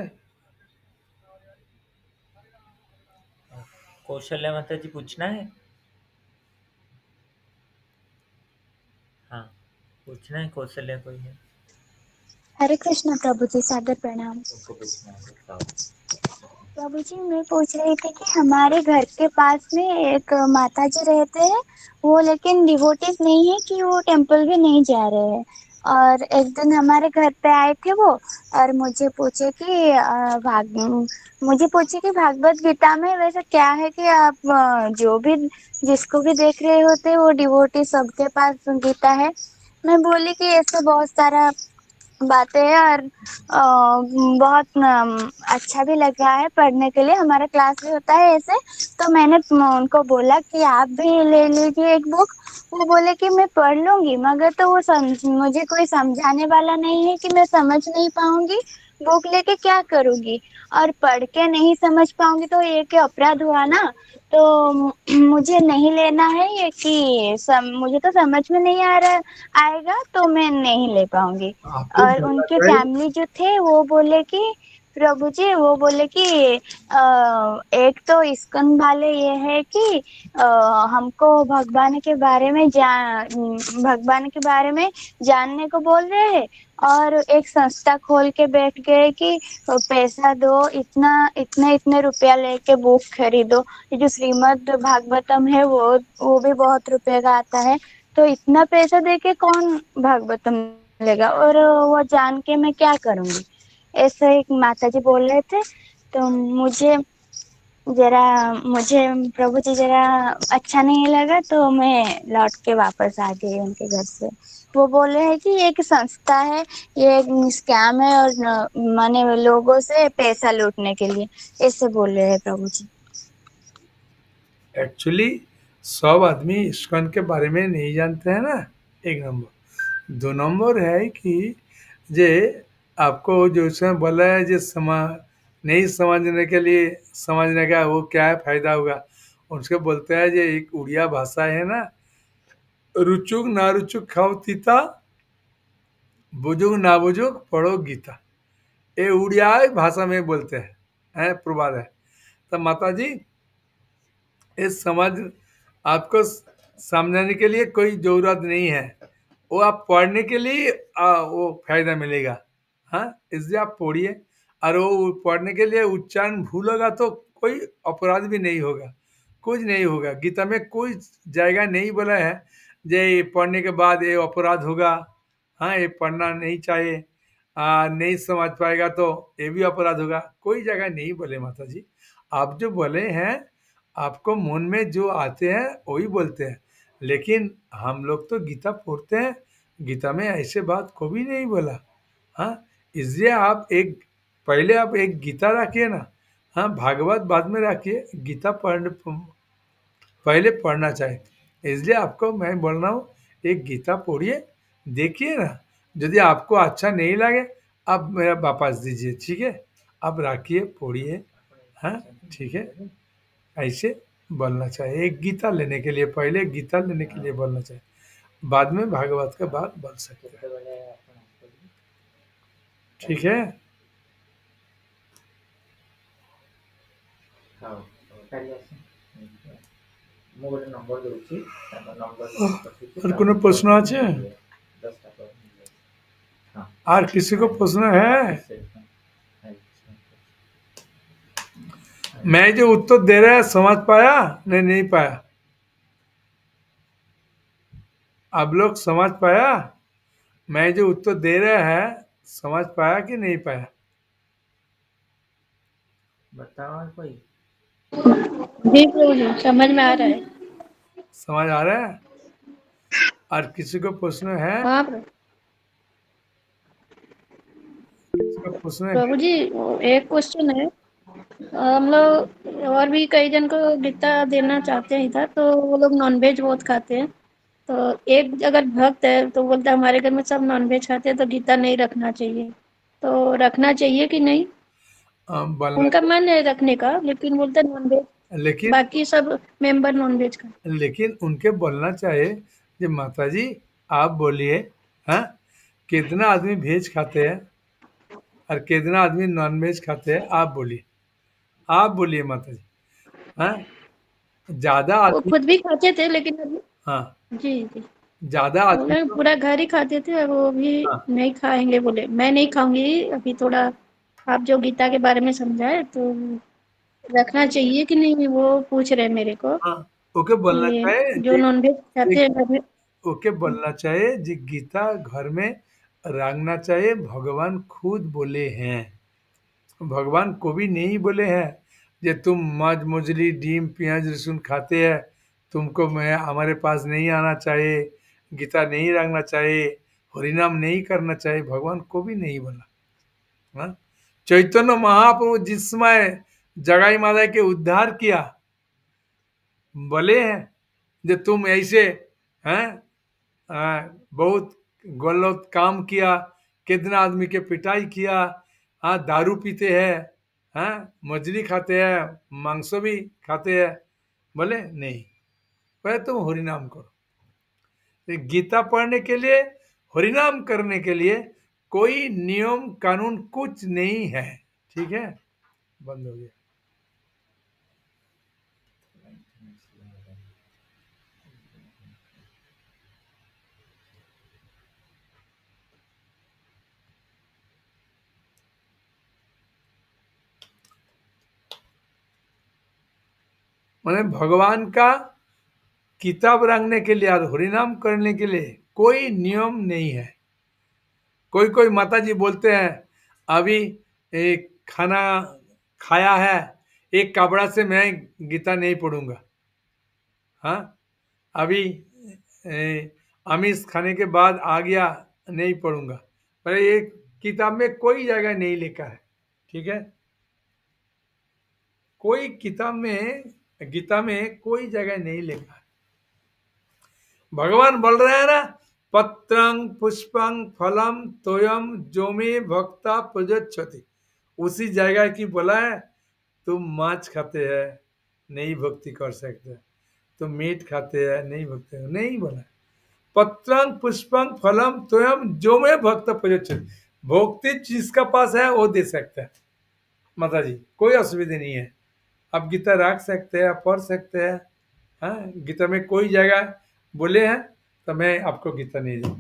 कौशल्या माता जी पूछना है? हाँ, पूछना है कौशल्या कोई है? हरे कृष्ण प्रभु जी, सादर प्रणाम। उनको पूछना है, बताओ। प्रभु जी, मैं पूछ रही थी कि हमारे घर के पास में एक माता जी रहते हैं, वो लेकिन डिवोटीज नहीं है कि वो टेम्पल भी नहीं जा रहे हैं। और एक दिन हमारे घर पे आए थे वो, और मुझे पूछे कि भागवत गीता में वैसे क्या है कि आप जो भी जिसको भी देख रहे होते वो डिवोटी सबके पास गीता है। मैं बोली कि ऐसे बहुत सारा बातें हैं, और बहुत अच्छा भी लग रहा है पढ़ने के लिए, हमारा क्लास भी होता है ऐसे। तो मैंने उनको बोला कि आप भी ले लीजिए एक बुक। वो बोले कि मैं पढ़ लूंगी, मगर तो वो मुझे कोई समझाने वाला नहीं है कि मैं समझ नहीं पाऊंगी, बुक लेके क्या करूंगी, और पढ़ के नहीं समझ पाऊंगी तो ये क्या अपराध हुआ ना। तो मुझे नहीं लेना है ये कि मुझे तो समझ में नहीं आ रहा आएगा तो मैं नहीं ले पाऊंगी। आपको और बोलना उनके चाहिए। फैमिली जो थे वो बोले कि प्रभु जी, वो बोले कि एक तो इस्कॉन वाले ये है कि हमको भगवान के बारे में जानने को बोल रहे हैं, और एक संस्था खोल के बैठ गए कि पैसा दो, इतने रुपया लेके बुक खरीदो। ये जो श्रीमद् भागवतम है वो भी बहुत रुपए का आता है, तो इतना पैसा देके कौन भागवतम लेगा, और वो जान के मैं क्या करूंगी। ऐसे एक माता जी बोल रहे थे। तो मुझे प्रभु जी जरा अच्छा नहीं लगा, तो मैं लौट के वापस आ गई उनके घर से। वो बोल रहे हैं कि ये एक संस्था है, ये एक स्कैम है, और माने लोगों से पैसा लूटने के लिए, ऐसे बोल रहे हैं प्रभु जी। एक्चुअली सब आदमी इस्कॉन के बारे में नहीं जानते हैं ना, एक नंबर। 2 नंबर है कि जे आपको जो उसमें बोला है, जो नहीं समझने के लिए समझने का वो क्या है फायदा होगा, उसके बोलते हैं जो एक उड़िया भाषा है ना, रुचुक ना रुचुक खाओ तीता, बुजुग ना बुजुग पढ़ो गीता। ये उड़िया भाषा में बोलते हैं, प्रवाद है। तो माता जी, इस समझ आपको समझाने के लिए कोई जरूरत नहीं है, वो आप पढ़ने के लिए वो फायदा मिलेगा। हाँ, इसलिए आप पढ़िए, और वो पढ़ने के लिए उच्चारण भूल होगा तो कोई अपराध भी नहीं होगा, कुछ नहीं होगा। गीता में कोई जगह नहीं बोला है जे ये पढ़ने के बाद ये अपराध होगा, हाँ, ये पढ़ना नहीं चाहिए। नहीं समझ पाएगा तो ये भी अपराध होगा। कोई जगह नहीं बोले माता जी, आप जो बोले हैं आपको मन में जो आते हैं वही बोलते हैं, लेकिन हम लोग तो गीता पढ़ते हैं, गीता में ऐसे बात को भी नहीं बोला। हाँ, इसलिए आप पहले आप एक गीता रखिए ना। हाँ, भागवत बाद में रखिए, गीता पहले पढ़ना चाहिए। इसलिए आपको मैं बोल रहा हूँ एक गीता पढ़िए, देखिए ना, यदि आपको अच्छा नहीं लगे आप मेरा वापस दीजिए, ठीक है, आप रखिए पढ़िए। हाँ, ठीक है, ऐसे बोलना चाहिए। एक गीता लेने के लिए पहले गीता लेने के लिए बोलना चाहिए, बाद में भागवत का बात बोल सकते हैं, ठीक है। और कोनो प्रश्न আছে? और किसी को प्रश्न है? मैं जो उत्तर दे रहा है समझ पाया नहीं पाया? आप लोग समझ पाया? मैं जो उत्तर दे रहा है समझ पाया कि नहीं पाया? बताओ कोई। जी प्रभु जी, समझ में आ रहा है। समझ आ रहा है? और किसी को प्रश्न है? हाँ प्रभु। किसी को प्रश्न है? प्रभु जी, एक क्वेश्चन है। हम लोग और भी कई जन को गीता देना चाहते हैं इधर, तो वो लोग नॉनवेज बहुत खाते हैं। तो एक अगर भक्त है तो बोलता है हमारे घर में सब नॉनवेज खाते हैं तो गीता नहीं रखना चाहिए, तो रखना चाहिए कि नहीं? उनका मन है रखने का, लेकिन बोलते हैं नॉनवेज, लेकिन बाकी सब मेंबर नॉनवेज का। लेकिन उनके बोलना चाहिए कि माता जी आप बोलिए, हाँ, कितना आदमी वेज खाते हैं और कितना आदमी नॉन वेज खाते हैं, आप बोलिए माता जी। हाँ, ज्यादा वो आदमी, खुद भी खाते थे लेकिन अभी, हाँ, जी जी, ज्यादा आदमी बोले तो, पूरा घर ही खाते थे, वो भी हाँ, नहीं खाएंगे। बोले मैं नहीं खाऊंगी अभी, थोड़ा आप जो गीता के बारे में समझाए तो रखना चाहिए कि नहीं, वो पूछ रहे मेरे को। हाँ, ओके बोलना ये चाहिए जो नॉनवेज खाते हैं घर में। ओके बोलना चाहिए जी, गीता घर में रखना चाहिए, भगवान खुद बोले हैं, भगवान को भी नहीं बोले हैं जे तुम मज मछली डीम प्याज लहसुन खाते हैं, तुमको मैं हमारे पास नहीं आना चाहिए, गीता नहीं रखना चाहिए, हरिनाम नहीं करना चाहिए, भगवान को भी नहीं बोला। हाँ? चैतन्य महाप्रभु जिस समय जगाई माता के उद्धार किया, बोले हैं जो तुम ऐसे हैं, बहुत गलत काम किया, कितना आदमी के पिटाई किया, हाँ, दारू पीते हैं, हाँ, मछली खाते हैं, मांस भी खाते हैं, बोले नहीं, पहले तुम हरिनाम करो। गीता पढ़ने के लिए, हरिनाम करने के लिए कोई नियम कानून कुछ नहीं है, ठीक है। बंद हो गया। मैंने भगवान का किताब रखने के लिए और हरिनाम करने के लिए कोई नियम नहीं है। कोई माता जी बोलते हैं अभी एक खाना खाया है, एक कपड़ा से मैं गीता नहीं पढ़ूंगा। हाँ, अभी आमिष खाने के बाद आ गया, नहीं पढ़ूंगा, पर ये किताब में कोई जगह नहीं लिखा है, ठीक है। कोई किताब में, गीता में कोई जगह नहीं लिखा है। भगवान बोल रहे हैं ना, पत्रं पुष्पं फलम तोयम जो में भक्ता प्रजच्छति, उसी जगह की बोला है। तुम मांस खाते हैं, नहीं भक्ति कर सकते, तुम मीट खाते हैं, नहीं भक्ति नहीं बोला। पत्रं पुष्पं फलम तोयम जो में भक्त प्रजच्छति, भक्ति जिसका पास है वो दे सकता है माता जी, कोई असुविधा नहीं है। आप गीता रख सकते हैं, आप पढ़ सकते हैं। हाँ, गीता में कोई जगह बोले हैं तो मैं आपको गीता नहीं दूँ।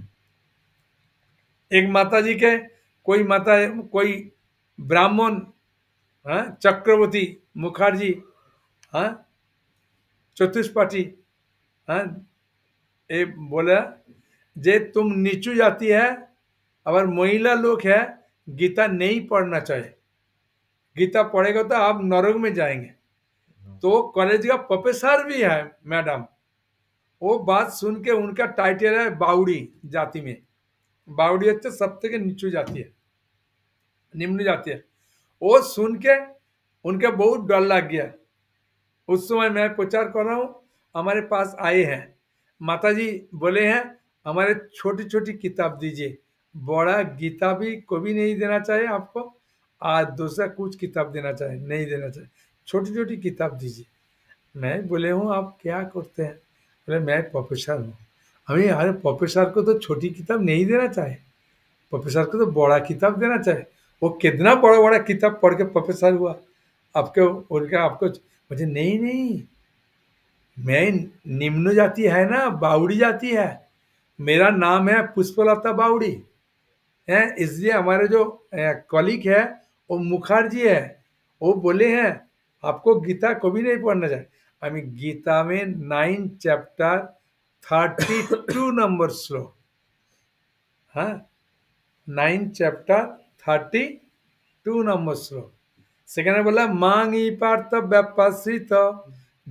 एक माता जी के कोई ब्राह्मण, हाँ, चक्रवर्ती मुखर्जी, हाँ, चतुष्पाठी, हाँ, ये बोला जे तुम नीचू जाती है, अगर महिला लोग है गीता नहीं पढ़ना चाहिए। गीता पढ़ेगा तो आप नरक में जाएंगे। तो कॉलेज का प्रोफेसर भी है मैडम, वो बात सुन के, उनका टाइटल है बाउड़ी जाति में। बाउड़ी अच्छे सब থেকে नीचू जाती है, निम्न जाती है। वो सुन के उनके बहुत डर लग गया। उस समय मैं प्रचार कर रहा हूँ, हमारे पास आए हैं माताजी, बोले हैं हमारे छोटी छोटी किताब दीजिए, बड़ा गीता भी कभी नहीं देना चाहिए आपको, आज दूसरा कुछ किताब देना चाहिए, नहीं देना चाहिए, छोटी छोटी किताब दीजिए। मैं बोले हूँ आप क्या करते हैं? बोले मैं प्रोफेसर हूँ। हमें यार प्रोफेसर को तो छोटी किताब नहीं देना चाहिए, प्रोफेसर को तो बड़ा किताब देना चाहिए। वो कितना बड़ा बड़ा किताब पढ़ के प्रोफेसर हुआ, आपके उनका आपको। मुझे नहीं नहीं, मैं निम्न जाति है ना, बाउड़ी जाति है, मेरा नाम है पुष्पलता बाउड़ी है। इसलिए हमारे जो कॉलीग है वो मुखर्जी है, वो बोले हैं आपको गीता कभी नहीं पढ़ना चाहिए। हमें गीता में 9 चैप्टर 32 नंबर श्लोक, हाँ 9 चैप्टर 32 नंबर श्लोक। সেখানে बोला मांगी पार्थ व्यापाश्रित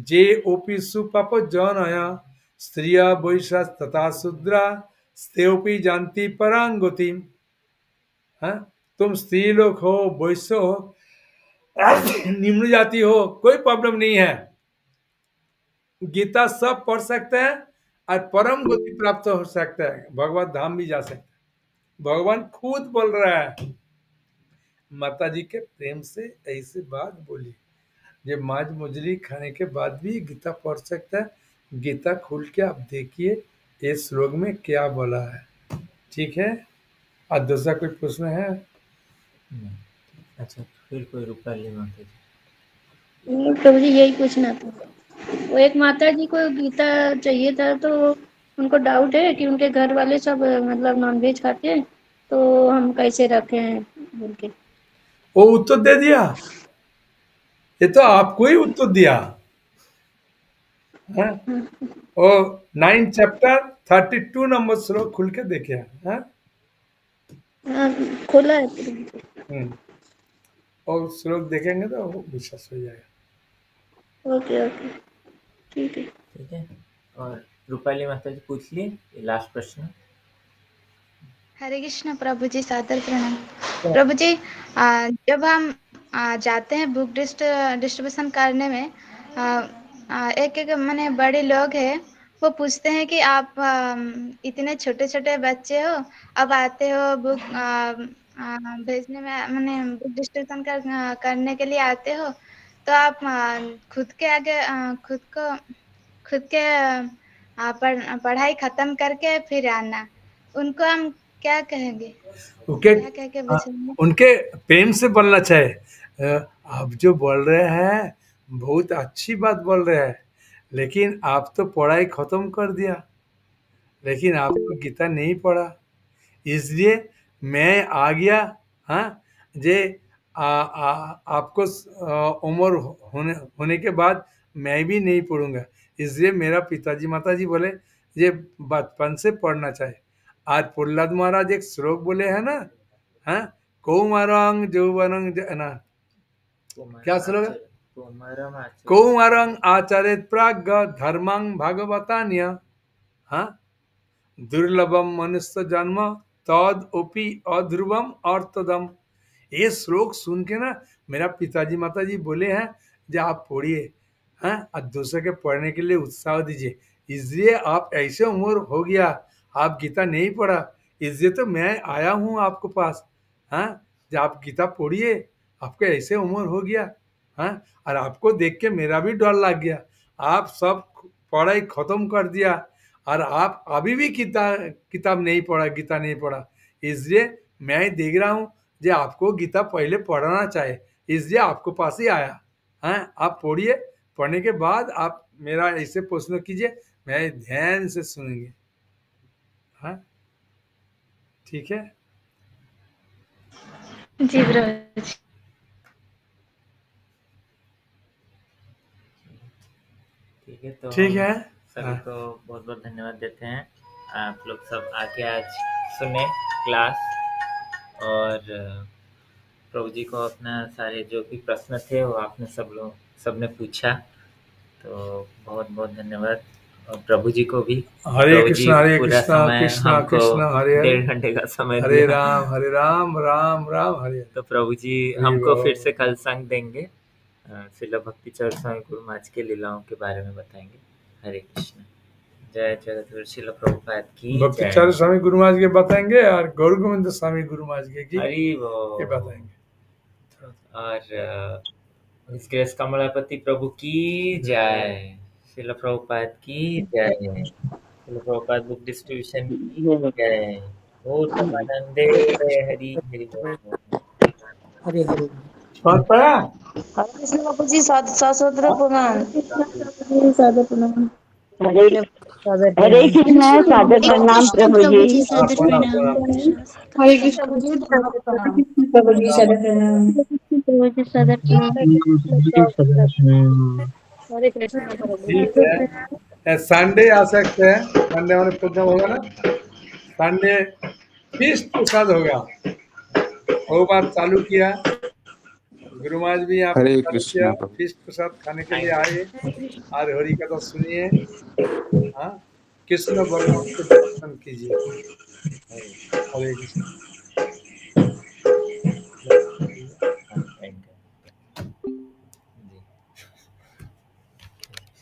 जे ओपी सुपाप जनय स्त्रिया वैश्या तथा शूद्रा स्तेपी जानती परांगति। हाँ, तुम स्त्री लोग हो, वैश्य हो, निम्न जाति हो, कोई प्रॉब्लम नहीं है, गीता सब पढ़ सकते हैं और परम गति प्राप्त हो सकता है, भगवत धाम भी जा सकते हैं। भगवान खुद बोल रहा है। माता जी के प्रेम से ऐसी बात बोली, जब माज मुजरी खाने के बाद भी गीता पढ़ सकता है। गीता खोल के आप देखिए इस श्लोक में क्या बोला है, ठीक है। और दूसरा कोई प्रश्न है? अच्छा, फिर कोई रूपाली माता जी। प्रभु जी यही पूछना था। वो एक माता जी को गीता चाहिए था, तो उनको डाउट है कि उनके घर वाले सब मतलब नॉनवेज खाते हैं, तो हम कैसे रखें बोल के। वो उत्तर दे दिया, ये तो आपको ही उत्तर दिया है? और 9 चैप्टर 32 नंबर श्लोक खुल के देखे हैं, खोला है प्रभु जी। और श्लोक देखेंगे तो वो विश्वास हो जाएगा। ओके ओके, ठीक है ठीक है। और रूपाली माता जी पूछ लिए, लास्ट प्रश्न। हरे कृष्ण प्रभु जी, सादर प्रणाम। प्रभु जी, जब हम जाते हैं बुक डिस्ट्रीब्यूशन करने में, एक एक माने बड़े लोग हैं, वो पूछते हैं कि आप इतने छोटे छोटे बच्चे हो, अब आते हो बुक भेजने में, माने बुक डिस्ट्रीब्यूशन करने के लिए आते हो, तो आप खुद के आगे खुद के पढ़ाई खत्म करके फिर आना, उनको हम क्या कहेंगे? उनके क्या कह के बचाएंगे? उनके प्रेम से बोलना चाहिए। आप जो बोल रहे हैं बहुत अच्छी बात बोल रहे हैं, लेकिन आप तो पढ़ाई खत्म कर दिया, लेकिन आपको गीता नहीं पढ़ा, इसलिए मैं आ गया। हाँ, जे आपको उम्र होने के बाद मैं भी नहीं पढ़ूंगा, इसलिए मेरा पिताजी माताजी बोले ये बचपन से पढ़ना चाहिए। आज प्रहलाद महाराज एक श्लोक बोले हैं ना, हाँ, कौमारंग जौवनंग ना, क्या श्लोक है? कौमारंग आचरेत प्राग धर्मं भागवतान्य, हाँ, दुर्लभम मनुष्य जन्म तद ओपी अध्रुवम अर्थदम। ये श्लोक सुन के ना मेरा पिताजी माताजी बोले हैं जो आप पढ़िए, हाँ, और दूसरे के पढ़ने के लिए उत्साह दीजिए। इसलिए आप ऐसे उम्र हो गया, आप गीता नहीं पढ़ा, इसलिए तो मैं आया हूँ आपके पास, हाँ, जब आप गीता पढ़िए, आपके ऐसे उम्र हो गया, हाँ, और आपको देख के मेरा भी डर लग गया। आप सब पढ़ाई खत्म कर दिया और आप अभी भी किताब नहीं पढ़ा, गीता नहीं पढ़ा, इसलिए मैं देख रहा हूँ जो आपको गीता पहले पढ़ना चाहिए, इसलिए आपको पास ही आया। हाँ, आप पढ़िए, पढ़ने के बाद आप मेरा ऐसे प्रश्न कीजिए, मैं ध्यान से सुनेंगे। हाँ, ठीक है जी प्रभु जी। ठीक है, तो ठीक है। सभी को बहुत बहुत धन्यवाद देते हैं। आप लोग सब आके आज सुने क्लास, और प्रभु जी को अपना सारे जो भी प्रश्न थे वो आपने सबने पूछा, तो बहुत बहुत धन्यवाद। और प्रभु जी को भी, हरे प्रभु जी कृष्णा पूरा समय कृष्णा हमको कृष्णा हरे हरे 1.5 घंटे का समय हरे दिया। राम राम राम हरे हरे। तो प्रभु जी हरि हमको बोल। फिर से कल संग देंगे, श्रील भक्ति चरण स्वामी गुरु महाराज के लीलाओं के बारे में बताएंगे। हरे कृष्ण। जय जगत श्रील प्रभुपाद की भक्ति जय। चरण स्वामी गुरु महाराज के बताएंगे और गौर गोविंद स्वामी गुरु महाराज के हरि बोल। बताएंगे। और ग्रेस कमलापति प्रभु की जय। श्रील प्रभुपाद की जय। श्रील प्रभुपाद बुक डिस्ट्रीब्यूशन की जय। ओ तमानंदे हरि हरि बोल। हरे हरे। समझ पाया? हरे कृष्ण बापू जी, सशस्त्र प्रणाम। सादर प्रणाम। हरे कृष्ण सादर प्रणाम प्रभु जी। सादर प्रणाम प्रणाम। प्रणाम। हरे कृष्ण प्रभु जी, सादर प्रणाम। प्रभु जी सादर प्रणाम। प्रभु जी सादर प्रणाम। हरे कृष्ण प्रभु। ठीक है, संडे आ सकते हैं। संडे वाले प्रोग्राम होगा ना, संडे फीस्ट प्रसाद होगा। वो बात चालू किया, गुरु महाराज भी यहाँ हरे चालू किया, कृष्णा प्रभु। फीस्ट प्रसाद खाने के लिए आए और हरि कथा सुनिए। हाँ, कृष्ण भगवान के दर्शन कीजिए। हरे कृष्ण।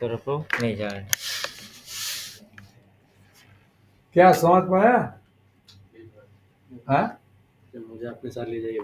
स्वरूप नहीं जा रहे। क्या समझ पाया? हाँ, मुझे अपने साथ ले जाइए।